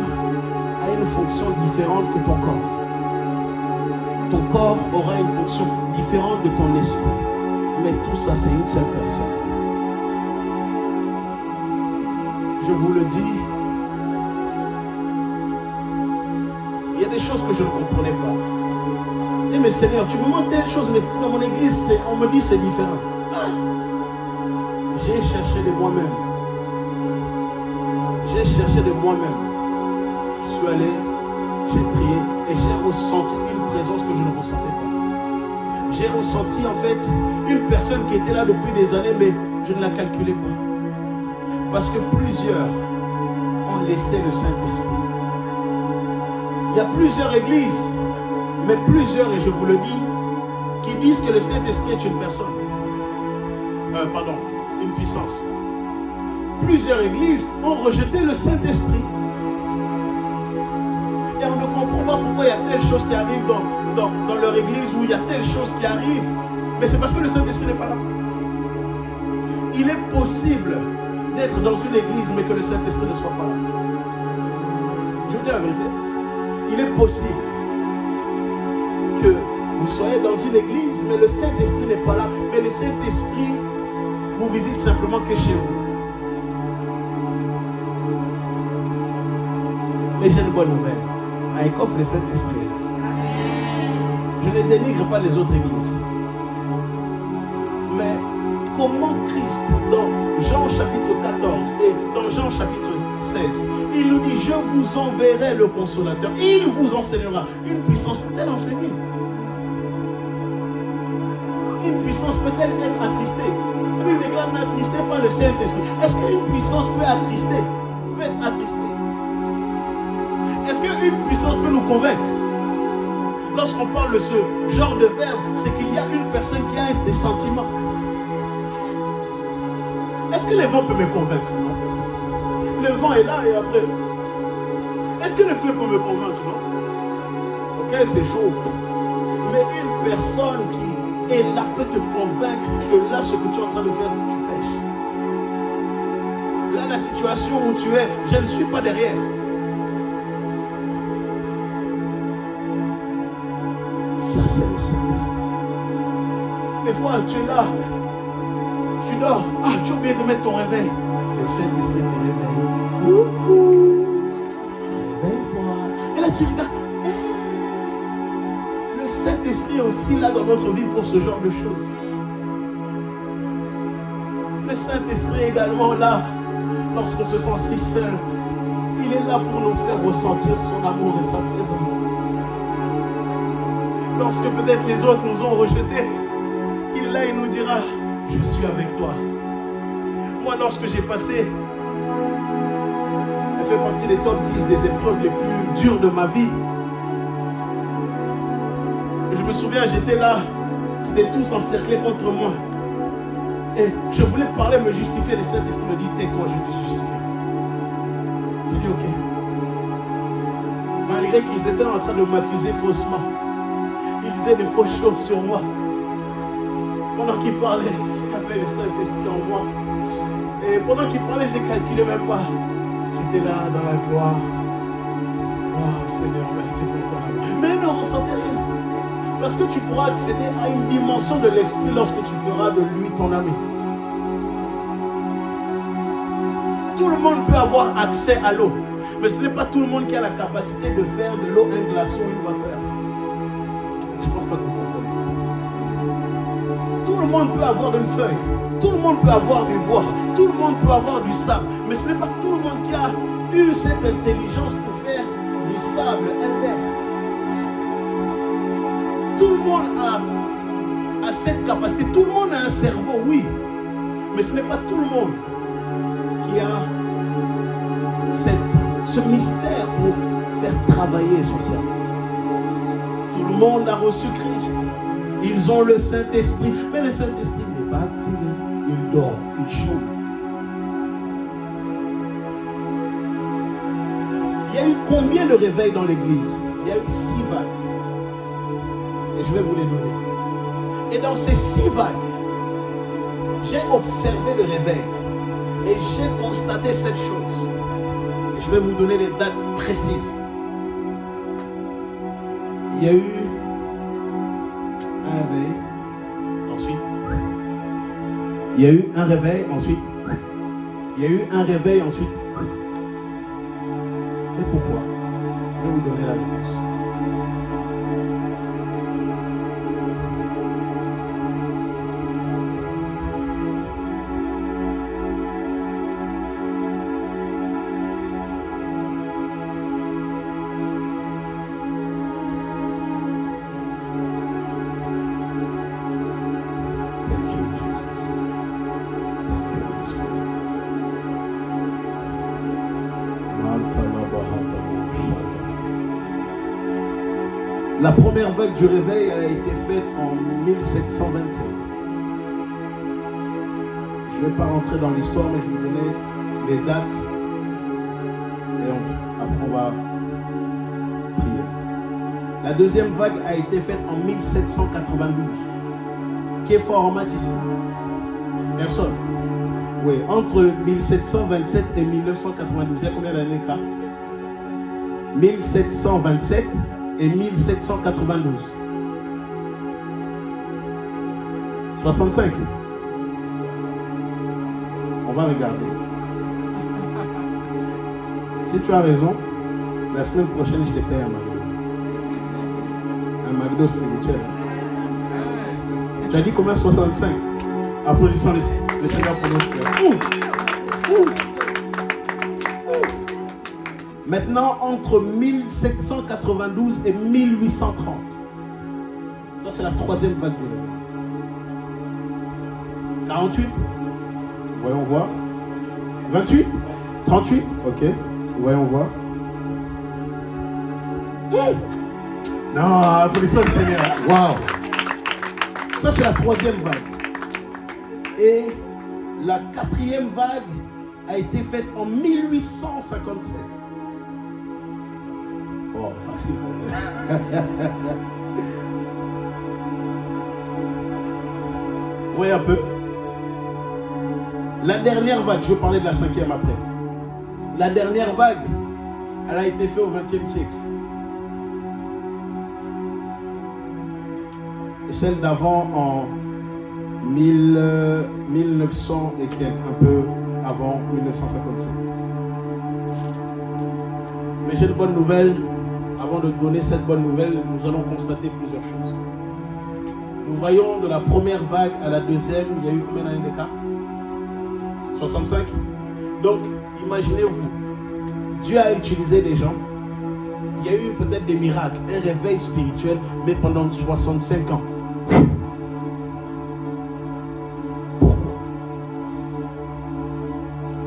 a une fonction différente que ton corps. Ton corps aura une fonction différente de ton esprit. Mais tout ça, c'est une seule personne. Je vous le dis, il y a des choses que je ne comprenais pas. Mais Seigneur, tu me montres telle chose, mais dans mon église, on me dit c'est différent. J'ai cherché de moi-même. J'ai cherché de moi-même. Je suis allé, j'ai prié et j'ai ressenti une présence que je ne ressentais pas. J'ai ressenti en fait une personne qui était là depuis des années, mais je ne la calculais pas. Parce que plusieurs ont laissé le Saint-Esprit. Il y a plusieurs églises, mais plusieurs, et je vous le dis, qui disent que le Saint-Esprit est une personne. Une puissance. Plusieurs églises ont rejeté le Saint-Esprit. Et on ne comprend pas pourquoi il y a telle chose qui arrive dans leur église, ou il y a telle chose qui arrive. Mais c'est parce que le Saint-Esprit n'est pas là. Il est possible d'être dans une église, mais que le Saint-Esprit ne soit pas là. Je vous dis la vérité. Il est possible que vous soyez dans une église, mais le Saint-Esprit n'est pas là. Mais le Saint-Esprit vous visite simplement que chez vous. Mais j'ai une bonne nouvelle. À Ecoff, le Saint-Esprit est là. Je ne dénigre pas les autres églises. Mais comment Christ, dans Jean chapitre 14 et dans Jean chapitre 16, il nous dit, je vous enverrai le consolateur, il vous enseignera. Une puissance peut-elle enseigner? Une puissance peut-elle être attristée? La Bible déclare, n'attristez pas le Saint-Esprit. Est-ce qu'une puissance peut attrister? Peut être attristée? Est-ce qu'une puissance peut nous convaincre? Lorsqu'on parle de ce genre de verbe, c'est qu'il y a une personne qui a des sentiments. Est-ce que le vent peut me convaincre? Non. Le vent est là et après. Est-ce que le feu peut me convaincre? Non. Ok, c'est chaud. Mais une personne qui est là peut te convaincre que là, ce que tu es en train de faire, c'est que tu pêches. Là, la situation où tu es, je ne suis pas derrière. Ça, c'est le Saint-Esprit. Des fois, tu es là, tu dors. Ah, tu as oublié de mettre ton réveil. Le Saint-Esprit te réveille. Coucou. Réveille-toi. Et là, tu regardes. Le Saint-Esprit est aussi là dans notre vie pour ce genre de choses. Le Saint-Esprit est également là lorsqu'on se sent si seul. Il est là pour nous faire ressentir son amour et sa présence. Lorsque peut-être les autres nous ont rejetés, il est là et nous dira, je suis avec toi. Moi, lorsque j'ai passé, elle fait partie des top 10 des épreuves les plus dures de ma vie. Je me souviens, j'étais là, c'était tous encerclés contre moi. Et je voulais parler, me justifier. Le Saint-Esprit me dit, tais-toi, je te justifie. J'ai dit, ok. Malgré qu'ils étaient en train de m'accuser faussement, ils disaient des fausses choses sur moi. Pendant qu'ils parlaient, j'avais le Saint-Esprit en moi. Et pendant qu'ils parlaient, je ne les calculais même pas. J'étais là dans la gloire. Oh Seigneur, merci pour ton amour. Mais ils ne ressentaient rien. Parce que tu pourras accéder à une dimension de l'esprit lorsque tu feras de lui ton ami. Tout le monde peut avoir accès à l'eau. Mais ce n'est pas tout le monde qui a la capacité de faire de l'eau un glaçon, une vapeur. Je ne pense pas que vous comprenez. Tout le monde peut avoir une feuille. Tout le monde peut avoir du bois. Tout le monde peut avoir du sable. Mais ce n'est pas tout le monde qui a eu cette intelligence pour faire du sable un verre. Tout le monde a cette capacité. Tout le monde a un cerveau, oui. Mais ce n'est pas tout le monde qui a ce mystère pour faire travailler son cerveau. Tout le monde a reçu Christ. Ils ont le Saint-Esprit. Mais le Saint-Esprit n'est pas activé. Il dort, il chante. Il y a eu combien de réveils dans l'église? Il y a eu 6 vagues. Et je vais vous les donner. Et dans ces 6 vagues, j'ai observé le réveil. Et j'ai constaté cette chose. Et je vais vous donner les dates précises. Il y a eu un réveil. Ensuite. Il y a eu un réveil. Ensuite. Il y a eu un réveil. Ensuite. Et pourquoi? Je vais vous donner la réponse. La première vague du réveil a été faite en 1727. Je ne vais pas rentrer dans l'histoire, mais je vais vous donner les dates. Et après, on va prier. La deuxième vague a été faite en 1792. Qui est fort en maths ici? Personne. Oui, entre 1727 et 1992. Il y a combien d'années d'écart? 1727 et 1792. 65. On va regarder. Si tu as raison, la semaine prochaine, je te paye un McDo. Un McDo spirituel. Tu as dit combien? 65. Applaudissons le Seigneur pour nos frères. Maintenant, entre 1792 et 1830. Ça, c'est la troisième vague du réveil. 48. Voyons voir. 28. 38. Ok. Voyons voir. Non, applaudissons le Seigneur. Waouh. Ça, c'est la troisième vague. Et la quatrième vague a été faite en 1857. Oh, facile. Voyez un peu. La dernière vague, je vais parler de la cinquième après. La dernière vague, elle a été faite au XXe siècle. Et celle d'avant en 1900 et quelques, un peu avant 1957. Mais j'ai une bonne nouvelle. Avant de donner cette bonne nouvelle, nous allons constater plusieurs choses. Nous voyons de la première vague à la deuxième, il y a eu combien d'années d'écart? 65. Donc, imaginez-vous, Dieu a utilisé des gens. Il y a eu peut-être des miracles, un réveil spirituel, mais pendant 65 ans. Pourquoi?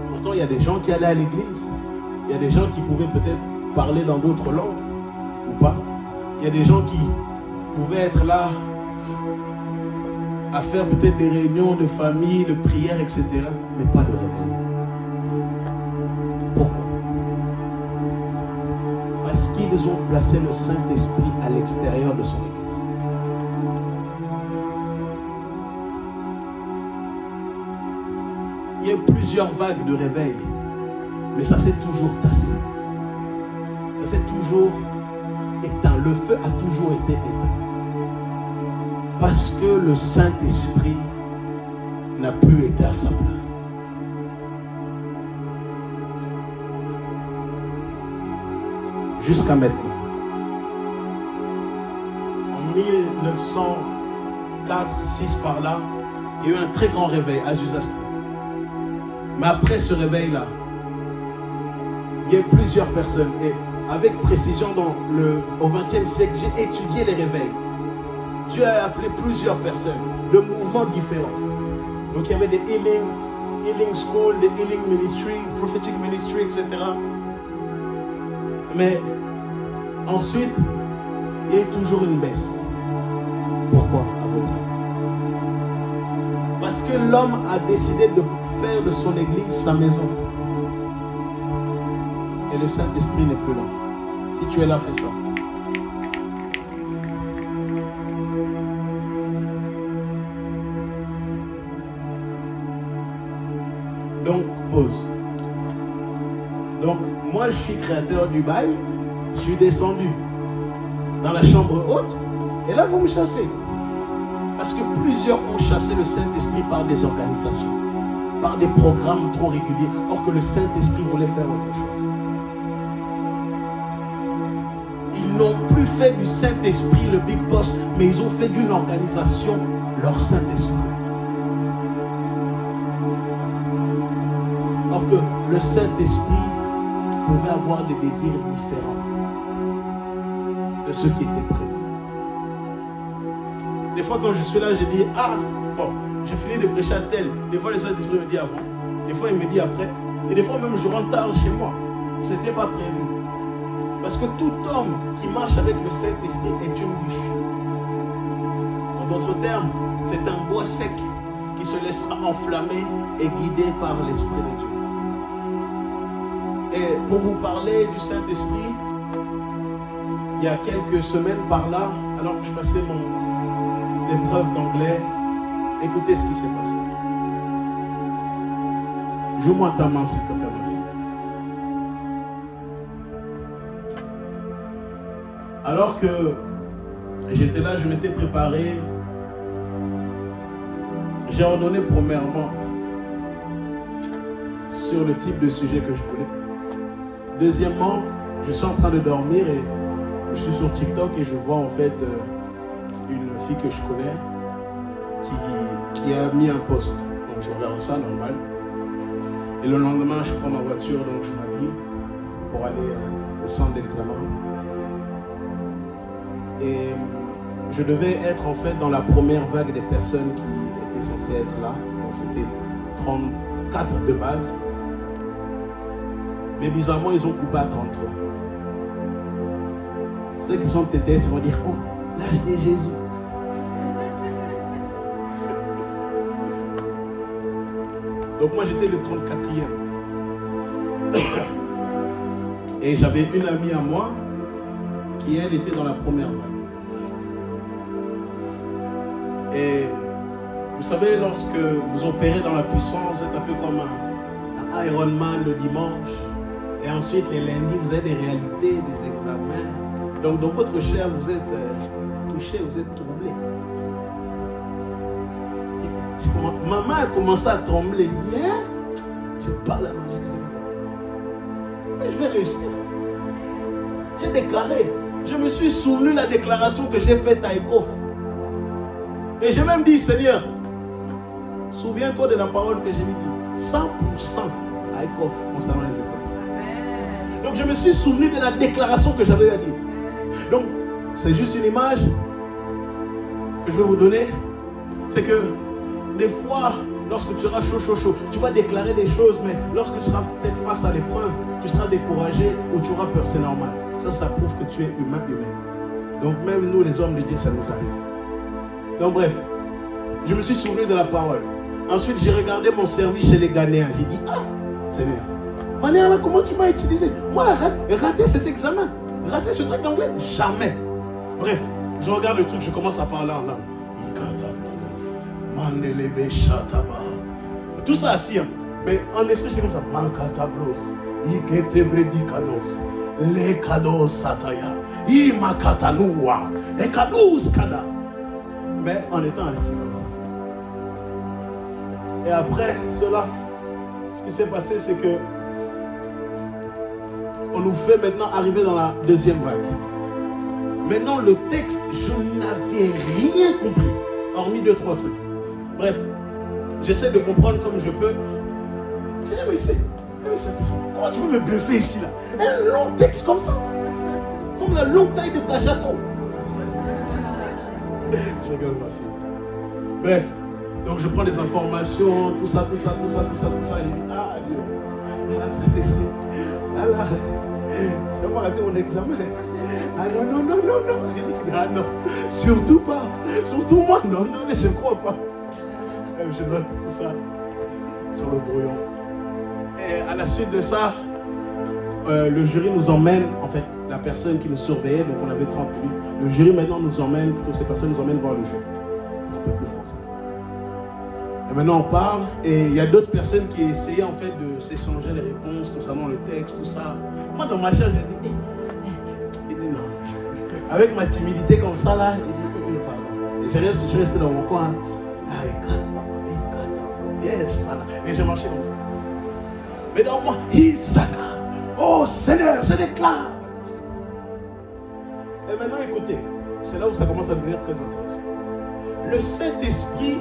Pourtant, il y a des gens qui allaient à l'église. Il y a des gens qui pouvaient peut-être parler dans d'autres langues, ou pas. Il y a des gens qui pouvaient être là à faire peut-être des réunions de famille, de prière, etc. Mais pas de réveil. Pourquoi? Parce qu'ils ont placé le Saint-Esprit à l'extérieur de son Église. Il y a eu plusieurs vagues de réveil, mais ça s'est toujours tassé. Ça s'est toujours éteint. Le feu a toujours été éteint. Parce que le Saint-Esprit n'a plus été à sa place. Jusqu'à maintenant. En 1904-6 par là, il y a eu un très grand réveil à Azusa Street. Mais après ce réveil-là, il y a eu plusieurs personnes. Et avec précision, au XXe siècle, j'ai étudié les réveils. Dieu a appelé plusieurs personnes de mouvements différents. Donc il y avait des healing school, des healing ministry, prophetic ministry, etc. Mais ensuite, il y a eu toujours une baisse. Pourquoi, à votre avis? Parce que l'homme a décidé de faire de son église sa maison. Et le Saint-Esprit n'est plus là. Si tu es là, fais ça. Donc, pause. Donc, moi, je suis créateur du bail. Je suis descendu dans la chambre haute. Et là, vous me chassez. Parce que plusieurs ont chassé le Saint-Esprit par des organisations, par des programmes trop réguliers, or que le Saint-Esprit voulait faire autre chose. Ils n'ont plus fait du Saint-Esprit le Big Boss, mais ils ont fait d'une organisation leur Saint-Esprit. Or que le Saint-Esprit pouvait avoir des désirs différents de ceux qui étaient prévus. Des fois, quand je suis là, je dis, ah, bon, j'ai fini de prêcher à tel. Des fois, le Saint-Esprit me dit avant. Des fois, il me dit après. Et des fois, même, je rentre tard chez moi. Ce n'était pas prévu. Parce que tout homme qui marche avec le Saint-Esprit est une bûche. En d'autres termes, c'est un bois sec qui se laissera enflammer et guider par l'Esprit de Dieu. Et pour vous parler du Saint-Esprit, il y a quelques semaines par là, alors que je passais mon épreuve d'anglais, écoutez ce qui s'est passé. Joue-moi ta main, s'il te plaît, ma fille. Alors que j'étais là, je m'étais préparé. J'ai ordonné premièrement sur le type de sujet que je voulais. Deuxièmement, je suis en train de dormir et je suis sur TikTok et je vois en fait une fille que je connais qui qui a mis un poste. Donc je regarde ça, normal. Et le lendemain, je prends ma voiture, donc je m'habille pour aller au centre d'examen. Et je devais être en fait dans la première vague des personnes qui étaient censées être là. Donc c'était 34 de base. Mais bizarrement, ils ont coupé à 33. Ceux qui sont TTS vont dire, oh, l'âge de Jésus. Donc moi j'étais le 34e. Et j'avais une amie à moi qui elle était dans la première vague. Et vous savez, lorsque vous opérez dans la puissance, vous êtes un peu comme un Iron Man le dimanche. Et ensuite les lundis, vous avez des réalités, des examens. Donc dans votre chair, vous êtes touché, vous êtes troublé. Maman a commencé à trembler. Je parle à manger. Mais je vais réussir. J'ai déclaré. Je me suis souvenu de la déclaration que j'ai faite à Ekof. Et j'ai même dit, Seigneur, souviens-toi de la parole que j'ai dit. 100% à Ekof concernant les examens. Donc je me suis souvenu de la déclaration que j'avais à dire. Donc c'est juste une image que je vais vous donner. C'est que des fois, lorsque tu seras chaud, tu vas déclarer des choses, mais lorsque tu seras peut-être face à l'épreuve, tu seras découragé ou tu auras peur, c'est normal. Ça prouve que tu es humain. Donc même nous, les hommes de Dieu, ça nous arrive. Donc bref, je me suis souvenu de la parole. Ensuite, j'ai regardé mon service chez les Ghanéens. J'ai dit, ah, Seigneur, Maniala, comment tu m'as utilisé? Moi, raté cet examen, raté ce truc d'anglais, jamais. Bref, je regarde le truc, je commence à parler en langue. Tout ça assis, hein. Mais en esprit, c'est comme ça. Makatablos, Iketebredicados, Lekados Sataya, Imakatanua, Ekadous Kada. Mais en étant assis comme ça. Et après cela, ce qui s'est passé, c'est que on nous fait maintenant arriver dans la deuxième vague. Maintenant, le texte, je n'avais rien compris, hormis 2-3 trucs. Bref, j'essaie de comprendre comme je peux. J'ai dit, mais c'est comment tu peux me bluffer ici là? Un long texte comme ça, comme la longue taille de Kajato. Je regarde ma fille. Bref, donc je prends des informations, tout ça. Et je dis, ah Dieu, cet esprit, ah là, je vais rater mon examen. Ah non. Je dis, ah non, surtout pas, surtout moi, non, je ne crois pas. Je note tout ça sur le brouillon. Et à la suite de ça, le jury nous emmène, en fait, la personne qui nous surveillait, donc on avait 30 minutes. Le jury maintenant nous emmène, plutôt ces personnes nous emmènent voir le jeu. Un peu plus français. Et maintenant on parle, et il y a d'autres personnes qui essayaient en fait de s'échanger les réponses concernant le texte, tout ça. Moi dans ma chair, j'ai dit, il dit non. Avec ma timidité comme ça là, il dit, pardon. Et je suis resté dans mon coin. Yes, et j'ai marché comme ça. Mais dans moi, Isaka, oh Seigneur, je déclare. Et maintenant, écoutez, c'est là où ça commence à devenir très intéressant. Le Saint-Esprit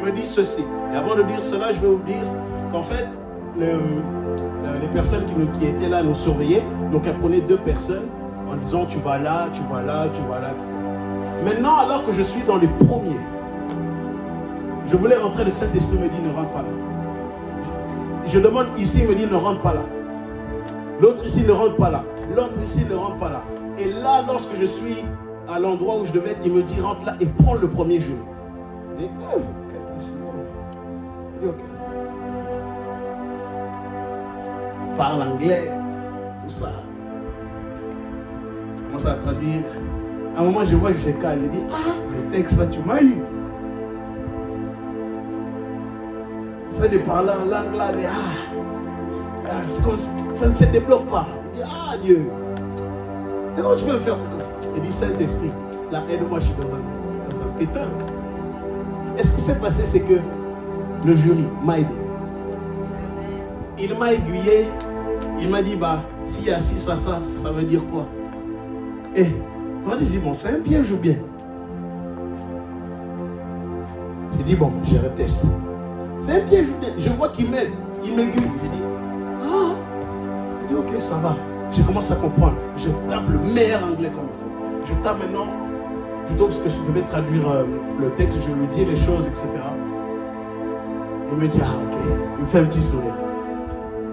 me dit ceci. Et avant de dire cela, je vais vous dire qu'en fait, les personnes qui étaient là nous surveillaient. Donc, elles prenaient 2 personnes en disant tu vas là, etc. Maintenant, alors que je suis dans les premiers, je voulais rentrer, le Saint-Esprit me dit ne rentre pas là. Je demande ici, il me dit ne rentre pas là. L'autre ici ne rentre pas là. L'autre ici ne rentre pas là. Et là, lorsque je suis à l'endroit où je devais être, il me dit rentre là et prends le premier genou. Et on parle anglais, tout ça. Je commence à traduire. À un moment, je vois que j'ai calé. Il dit le texte là, tu m'as eu. J'essaie de parler en langue là, mais ça ne se débloque pas. Il dit Dieu. Et comment tu peux me faire tout comme ça? Il dit Saint-Esprit, là aide-moi, je suis dans un pétard. Et ce qui s'est passé, c'est que le jury m'a aidé. Il m'a aiguillé. Il m'a dit s'il y a 6 à ça veut dire quoi? Et quand je dis bon, c'est un piège ou bien? J'ai dit, bon, je reteste. C'est un piège. Je vois qu'il m'aide. Il m'aiguille. J'ai dit, ah. J'ai dit, ok, ça va. Je commence à comprendre. Je tape le meilleur anglais comme il faut. Je tape maintenant, plutôt parce que je devais traduire le texte, je lui dis les choses, etc. Il me dit, ah, ok. Il me fait un petit sourire.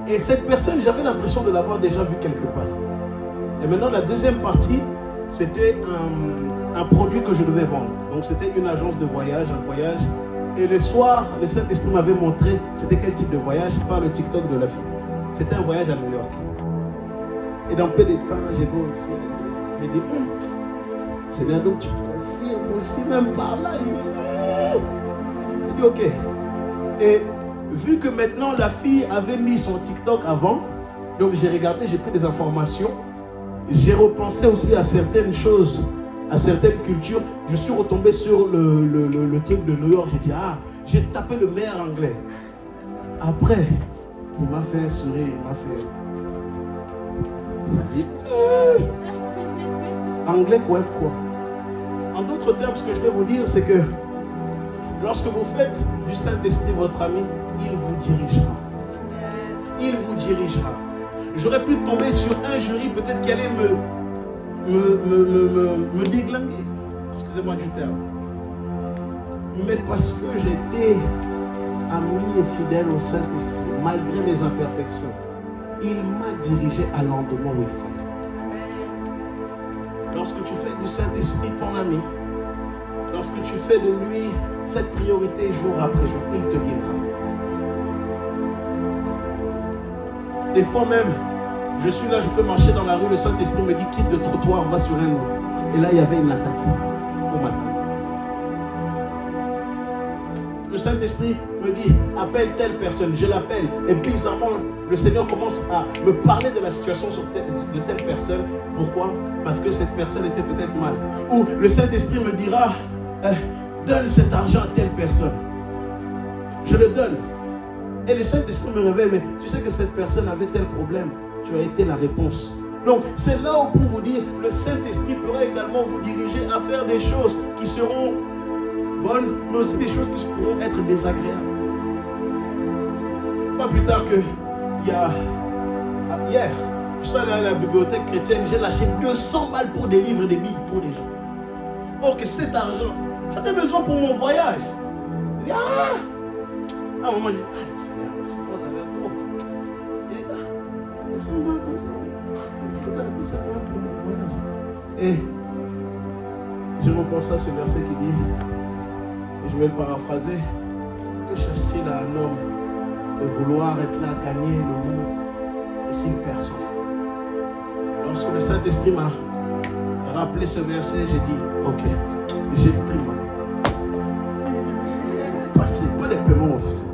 Et cette personne, j'avais l'impression de l'avoir déjà vue quelque part. Et maintenant, la deuxième partie, c'était un produit que je devais vendre. Donc, c'était une agence de voyage, un voyage. Et le soir, le Saint-Esprit m'avait montré c'était quel type de voyage par le TikTok de la fille. C'était un voyage à New York. Et dans peu de temps, j'ai aussi. J'ai dit, Seigneur, donc tu te confirmes aussi, même par là. J'ai dit, ok. Et vu que maintenant la fille avait mis son TikTok avant, donc j'ai regardé, j'ai pris des informations. J'ai repensé aussi à certaines choses, à certaines cultures. Je suis retombé sur le truc de New York. J'ai dit, ah, j'ai tapé le meilleur anglais. Après, il m'a fait un sourire, il m'a fait... Il dit, anglais quoi, quoi. En d'autres termes, ce que je vais vous dire, c'est que lorsque vous faites du Saint-Esprit votre ami, il vous dirigera. Il vous dirigera. J'aurais pu tomber sur un jury peut-être qui allait me déglinguer. Excusez-moi du terme. Mais parce que j'étais ami et fidèle au Saint-Esprit, malgré mes imperfections, il m'a dirigé à l'endroit où il fallait. Lorsque tu fais du Saint-Esprit ton ami, lorsque tu fais de lui cette priorité jour après jour, il te guidera. Des fois même, je suis là, je peux marcher dans la rue, le Saint-Esprit me dit quitte le trottoir, va sur un autre. Et là, il y avait une attaque pour m'attaquer. Le Saint-Esprit me dit appelle telle personne, je l'appelle. Et bizarrement, le Seigneur commence à me parler de la situation de telle personne. Pourquoi? Parce que cette personne était peut-être mal. Ou le Saint-Esprit me dira donne cet argent à telle personne. Je le donne. Et le Saint-Esprit me révèle, mais tu sais que cette personne avait tel problème. Tu as été la réponse. Donc, c'est là où pour vous dire, le Saint-Esprit pourra également vous diriger à faire des choses qui seront bonnes, mais aussi des choses qui pourront être désagréables. Pas plus tard que hier, je suis allé à la bibliothèque chrétienne, j'ai lâché 200 balles pour des livres et des billes pour des gens. Or que cet argent, j'en ai besoin pour mon voyage. Je dis, à un moment, je dis, Seigneur, c'est quoi, j'avais trop. Et 100 balles comme ça. Je regarde, c'est quoi pour mon voyage. Et je repense à ce verset qui dit, et je vais le paraphraser, que cherche-t-il à un homme de vouloir être là, gagner le monde, et s'il personne. Lorsque le Saint-Esprit m'a rappelé ce verset, j'ai dit, ok, j'ai pris ma. C'est pas des paiements officiels.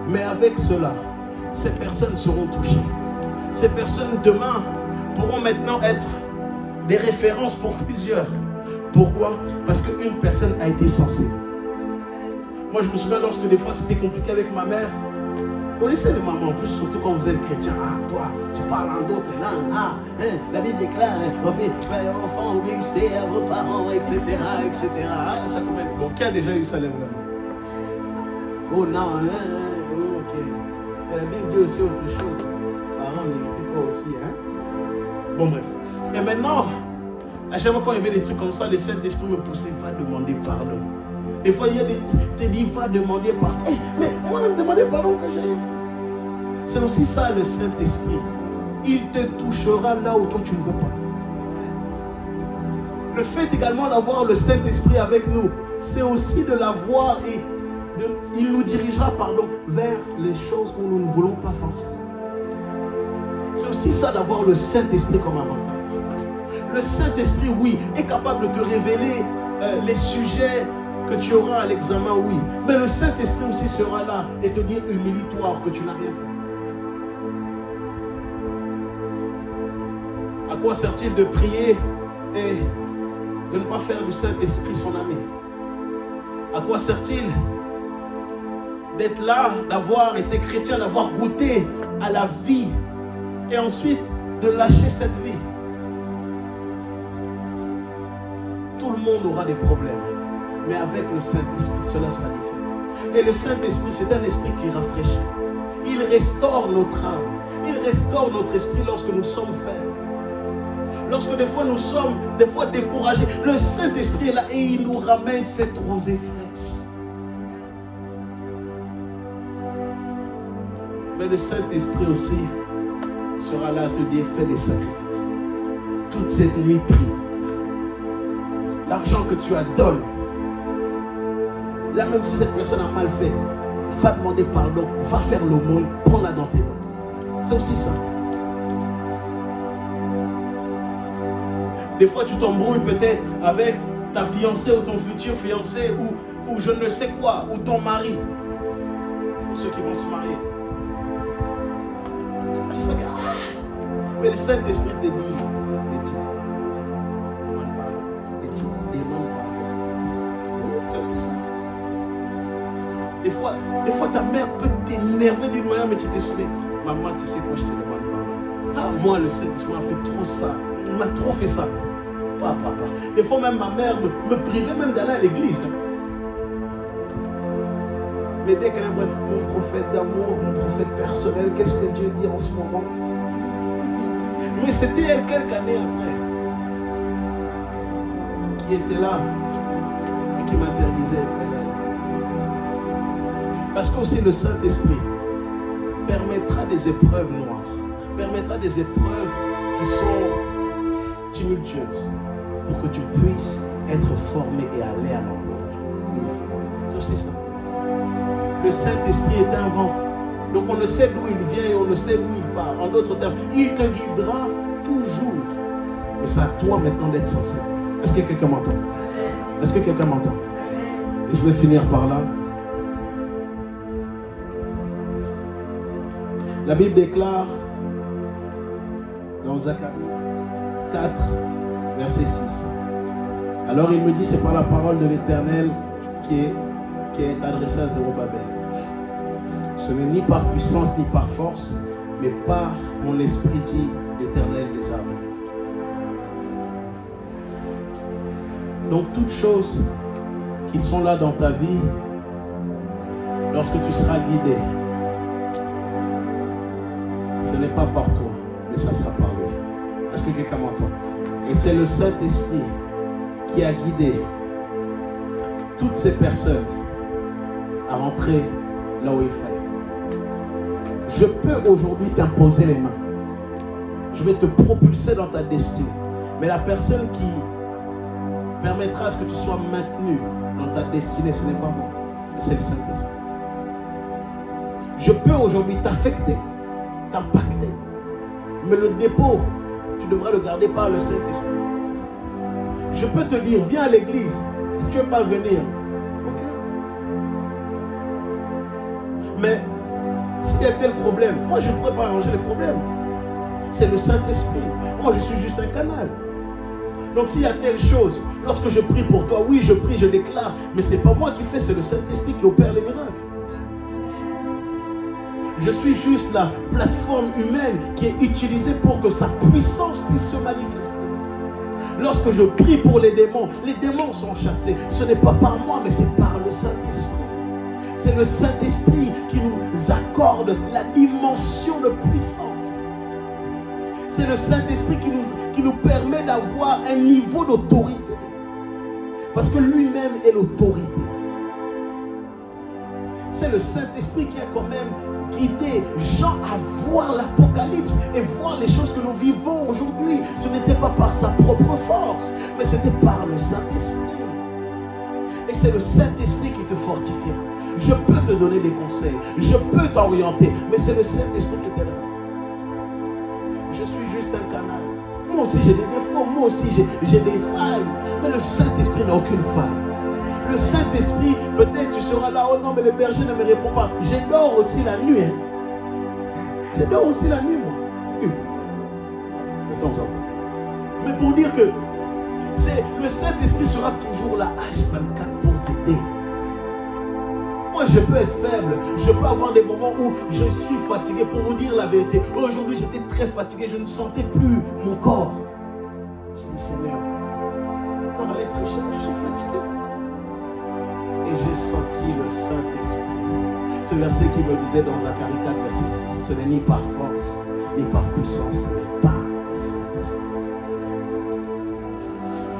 Mais avec cela, ces personnes seront touchées. Ces personnes demain pourront maintenant être des références pour plusieurs. Pourquoi? Parce qu'une personne a été sensible. Moi, je me souviens lorsque des fois c'était compliqué avec ma mère. Vous connaissez les mamans, en plus, surtout quand vous êtes chrétien. Ah, toi, tu parles en d'autres langues. Ah, la Bible déclare, enfants, obéissez à vos parents, etc., etc. Ah, ça te met. Bon, qui a déjà eu ça, lève la main? Oh non, ok. Mais la Bible dit aussi autre chose. Parents, n'héritez pas aussi, hein? Bon, bref. Et maintenant, à chaque fois quand il y avait des trucs comme ça, le Saint-Esprit me poussait, va demander pardon. Des fois, il y a des... te dit, va demander pardon. Mais moi, ne me demandez pardon que j'ai fait. C'est aussi ça, le Saint-Esprit. Il te touchera là où toi, tu ne veux pas. Le fait également d'avoir le Saint-Esprit avec nous, c'est aussi de l'avoir et il nous dirigera, vers les choses où nous ne voulons pas forcément. C'est aussi ça d'avoir le Saint-Esprit comme avantage. Le Saint-Esprit, oui, est capable de te révéler les sujets que tu auras à l'examen, oui. Mais le Saint-Esprit aussi sera là et te dire humilie-toi que tu n'as rien fait. À quoi sert-il de prier et de ne pas faire du Saint-Esprit son ami? À quoi sert-il d'être là, d'avoir été chrétien, d'avoir goûté à la vie et ensuite de lâcher cette vie? Tout le monde aura des problèmes. Mais avec le Saint-Esprit, cela sera différent. Et le Saint-Esprit, c'est un esprit qui rafraîchit. Il restaure notre âme. Il restaure notre esprit lorsque nous sommes faibles. Lorsque des fois nous sommes découragés, le Saint-Esprit est là et il nous ramène cette rosée fraîche. Mais le Saint-Esprit aussi sera là à te dire, fais des sacrifices. Toute cette nuit, prie. L'argent que tu as, donne. Là, même si cette personne a mal fait, va demander pardon, va faire l'aumône, prends-la dans tes mains. C'est aussi ça. Des fois, tu t'embrouilles peut-être avec ta fiancée ou ton futur fiancé ou je ne sais quoi, ou ton mari. Pour ceux qui vont se marier. Tu sais que, mais le Saint-Esprit te dit, c'est aussi ça. Des fois, ta mère peut t'énerver d'une manière, mais tu t'es souviens. Maman, tu sais quoi, je te demande pas. Ah, moi, le Saint-Esprit m'a fait trop ça. Il m'a trop fait ça. Papa. Des fois, même ma mère me privait même d'aller à l'église. Mais dès qu'elle aimerait mon prophète d'amour, mon prophète personnel, qu'est-ce que Dieu dit en ce moment? Mais c'était elle quelques années après qui était là et qui m'interdisait d'aller à l'église. Parce que aussi le Saint-Esprit permettra des épreuves noires, permettra des épreuves qui sont tumultueuses pour que tu puisses être formé et aller à l'endroit. C'est aussi ça. Le Saint-Esprit est un vent. Donc on ne sait d'où il vient et on ne sait d'où il part. En d'autres termes, il te guidera toujours. Mais c'est à toi maintenant d'être sincère. Est-ce que quelqu'un m'entend? Est-ce que quelqu'un m'entend? Et je vais finir par là. La Bible déclare dans Zacharie 4, verset 6. Alors il me dit, c'est par la parole de l'Éternel qui est adressée à Zorobabel. Ce n'est ni par puissance ni par force, mais par mon esprit, dit l'Éternel des armées. Donc toutes choses qui sont là dans ta vie, lorsque tu seras guidé, ce n'est pas par toi, mais ça sera par lui. Est-ce que quelqu'un m'entend? Et c'est le Saint-Esprit qui a guidé toutes ces personnes à rentrer là où il fallait. Je peux aujourd'hui t'imposer les mains. Je vais te propulser dans ta destinée. Mais la personne qui permettra à ce que tu sois maintenu dans ta destinée, ce n'est pas moi, mais c'est le Saint-Esprit. Je peux aujourd'hui t'affecter, t'impacter. Mais le dépôt, tu devras le garder par le Saint-Esprit. Je peux te dire, viens à l'église. Si tu ne veux pas venir, ok. Mais s'il y a tel problème, moi je ne pourrais pas arranger les problèmes. C'est le Saint-Esprit. Moi je suis juste un canal. Donc s'il y a telle chose, lorsque je prie pour toi, oui je prie, je déclare, mais ce n'est pas moi qui fais, c'est le Saint-Esprit qui opère les miracles. Je suis juste la plateforme humaine qui est utilisée pour que sa puissance puisse se manifester. Lorsque je prie pour les démons sont chassés. Ce n'est pas par moi, mais c'est par le Saint-Esprit. C'est le Saint-Esprit qui nous accorde la dimension de puissance. C'est le Saint-Esprit qui nous permet d'avoir un niveau d'autorité. Parce que lui-même est l'autorité. C'est le Saint-Esprit qui a quand même guidé Jean à voir l'Apocalypse et voir les choses que nous vivons aujourd'hui. Ce n'était pas par sa propre force, mais c'était par le Saint-Esprit. Et c'est le Saint-Esprit qui te fortifiera. Je peux te donner des conseils, je peux t'orienter, mais c'est le Saint-Esprit qui t'aidera. Je suis juste un canal. Moi aussi j'ai des défauts, moi aussi j'ai des failles, mais le Saint-Esprit n'a aucune faille. Le Saint-Esprit, peut-être tu seras là, oh non, mais le berger ne me répond pas. Je dors aussi la nuit. Je dors aussi la nuit, moi. De temps en temps. Mais pour dire que le Saint-Esprit sera toujours là, H24 pour t'aider. Moi, je peux être faible. Je peux avoir des moments où je suis fatigué. Pour vous dire la vérité, aujourd'hui, j'étais très fatigué. Je ne sentais plus mon corps. Je dis, Seigneur, quand j'allais prêcher, je suis fatigué. et j'ai senti le Saint-Esprit. Ce verset qui me disait dans Zacharie 4, verset 6, ce n'est ni par force, ni par puissance, mais par le Saint-Esprit.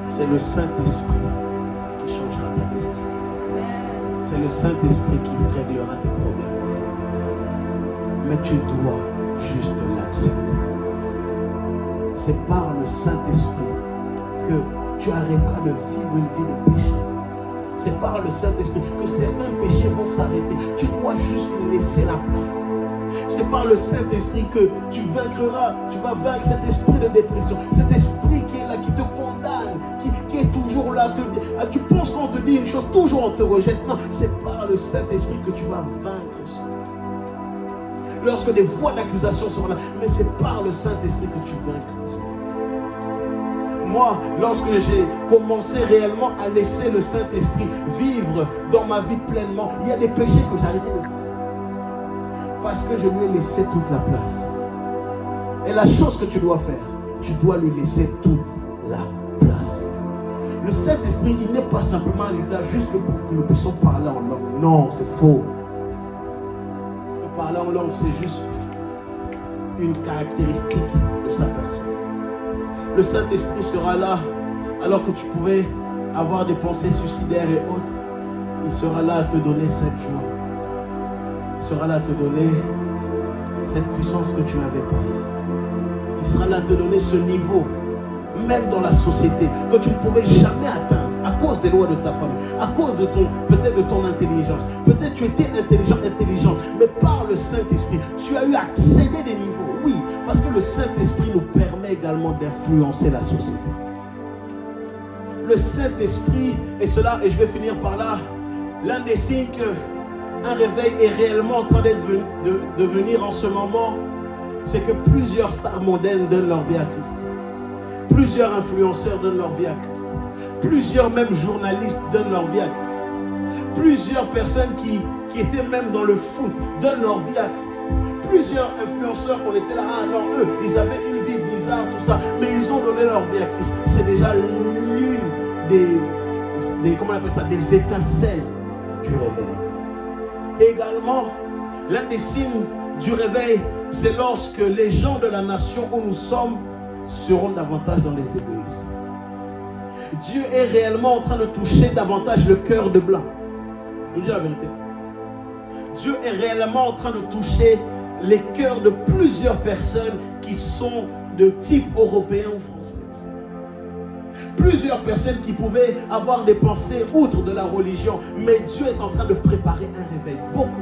C'est le Saint-Esprit qui changera ta destinée. C'est le Saint-Esprit qui réglera tes problèmes. Mais tu dois juste l'accepter. C'est par le Saint-Esprit que tu arrêteras de vivre une vie de péché. C'est par le Saint-Esprit que certains péchés vont s'arrêter. Tu dois juste lui laisser la place. C'est par le Saint-Esprit que tu vaincras, tu vas vaincre cet esprit de dépression, cet esprit qui est là, qui te condamne, qui est toujours là. Tu penses qu'on te dit une chose, toujours on te rejette. Non, c'est par le Saint-Esprit que tu vas vaincre ça. Lorsque des voix d'accusation seront là, mais c'est par le Saint-Esprit que tu vaincras ça. Moi, lorsque j'ai commencé réellement à laisser le Saint-Esprit vivre dans ma vie pleinement, il y a des péchés que j'ai arrêté de faire. Parce que je lui ai laissé toute la place. Et la chose que tu dois faire, tu dois lui laisser toute la place. Le Saint-Esprit, il n'est pas simplement là juste pour que nous puissions parler en langue. Non, c'est faux. Le parler en langue, c'est juste une caractéristique de sa personne. Le Saint-Esprit sera là alors que tu pouvais avoir des pensées suicidaires et autres. Il sera là à te donner cette joie. Il sera là à te donner cette puissance que tu n'avais pas. Il sera là à te donner ce niveau, même dans la société, que tu ne pouvais jamais atteindre à cause des lois de ta famille, à cause de peut-être de ton intelligence. Peut-être tu étais intelligent, mais par le Saint-Esprit, tu as eu à accéder des niveaux. Oui, parce que le Saint-Esprit nous permet également d'influencer la société. Le Saint-Esprit, et je vais finir par là, l'un des signes qu'un réveil est réellement en train de venir en ce moment, c'est que plusieurs stars mondaines donnent leur vie à Christ. Plusieurs influenceurs donnent leur vie à Christ. Plusieurs même journalistes donnent leur vie à Christ. Plusieurs personnes qui étaient même dans le foot donnent leur vie à Christ. Plusieurs influenceurs qu'on était là, non, eux, ils avaient une vie bizarre, tout ça, mais ils ont donné leur vie à Christ. C'est déjà l'une comment on appelle ça, des étincelles du réveil. Également, l'un des signes du réveil, c'est lorsque les gens de la nation où nous sommes seront davantage dans les égoïsmes. Dieu est réellement en train de toucher davantage le cœur de blanc. Je vous dis la vérité. Dieu est réellement en train de toucher les cœurs de plusieurs personnes qui sont de type européen ou français. Plusieurs personnes qui pouvaient avoir des pensées outre de la religion, mais Dieu est en train de préparer un réveil. Beaucoup.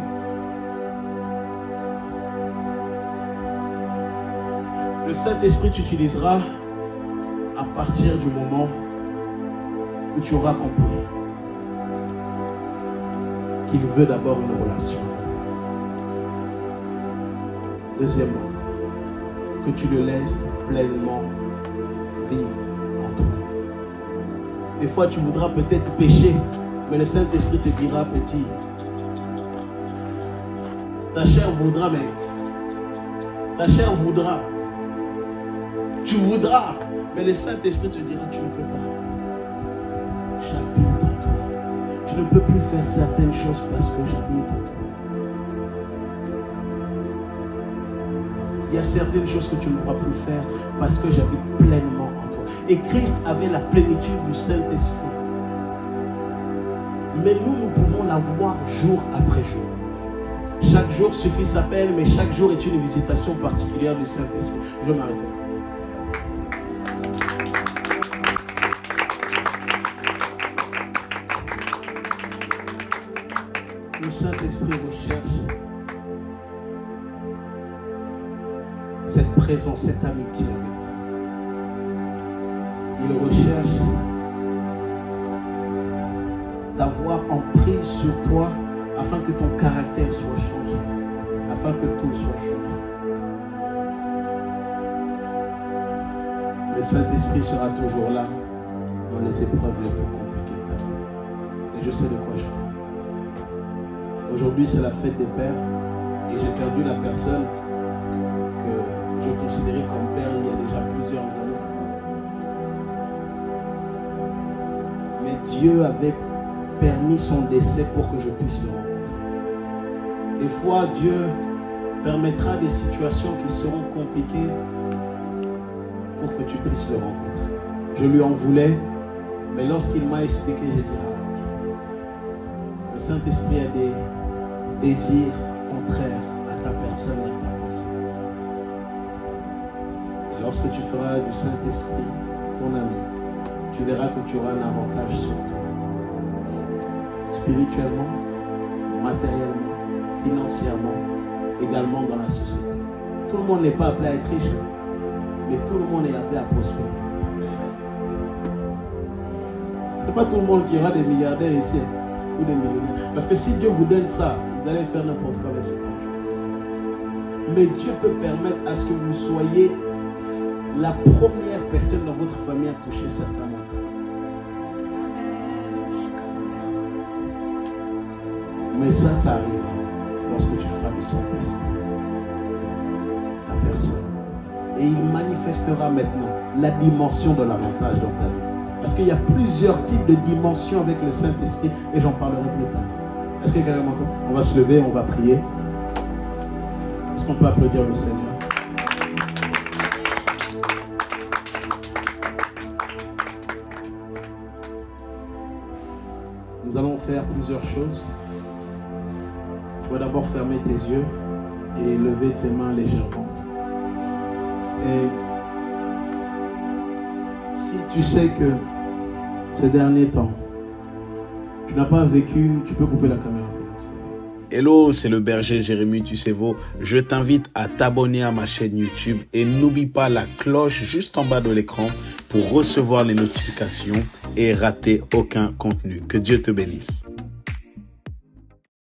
Le Saint-Esprit t'utilisera à partir du moment où tu auras compris qu'il veut d'abord une relation avec toi. Deuxièmement, que tu le laisses pleinement vivre en toi. Des fois, tu voudras peut-être pécher, mais le Saint-Esprit te dira, petit, ta chair voudra, mais ta chair voudra. Tu voudras, mais le Saint-Esprit te dira, tu ne peux pas. J'habite en toi. Tu ne peux plus faire certaines choses parce que j'habite en toi. Il y a certaines choses que tu ne pourras plus faire parce que j'habite pleinement en toi. Et Christ avait la plénitude du Saint-Esprit. Mais nous pouvons la voir jour après jour. Chaque jour suffit sa peine, mais chaque jour est une visitation particulière du Saint-Esprit. Je vais m'arrêter. Le Saint-Esprit recherche cette présence, cette amitié avec toi. Il recherche d'avoir emprise sur toi afin que ton caractère soit changé, afin que tout soit changé. Le Saint-Esprit sera toujours là dans les épreuves les plus compliquées de ta vie. Et je sais de quoi je parle. Aujourd'hui, c'est la fête des pères et j'ai perdu la personne que je considérais comme père il y a déjà plusieurs années. Mais Dieu avait permis son décès pour que je puisse le rencontrer. Des fois, Dieu permettra des situations qui seront compliquées pour que tu puisses le rencontrer. Je lui en voulais, mais lorsqu'il m'a expliqué, j'ai dit, ok. Le Saint-Esprit a des désirs contraires à ta personne et à ta pensée. Et lorsque tu feras du Saint-Esprit ton ami, tu verras que tu auras un avantage sur toi. Spirituellement, matériellement, financièrement, également dans la société. Tout le monde n'est pas appelé à être riche, mais tout le monde est appelé à prospérer. Ce n'est pas tout le monde qui aura des milliardaires ici ou des millionnaires. Parce que si Dieu vous donne ça, vous allez faire n'importe quoi avec cet argent. Mais Dieu peut permettre à ce que vous soyez la première personne dans votre famille à toucher certains montants. Mais ça arrivera lorsque tu feras du Saint-Esprit, ta personne. Et il manifestera maintenant la dimension de l'avantage dans ta vie. Parce qu'il y a plusieurs types de dimensions avec le Saint-Esprit et j'en parlerai plus tard. Est-ce que quelqu'un m'entend? On va se lever, on va prier. Est-ce qu'on peut applaudir le Seigneur? Nous allons faire plusieurs choses. Tu vas d'abord fermer tes yeux et lever tes mains légèrement. Et si tu sais que ces derniers temps, tu n'as pas vécu, tu peux couper la caméra. Hello, c'est le berger Jérémy Tussevo. Je t'invite à t'abonner à ma chaîne YouTube et n'oublie pas la cloche juste en bas de l'écran pour recevoir les notifications et rater aucun contenu. Que Dieu te bénisse.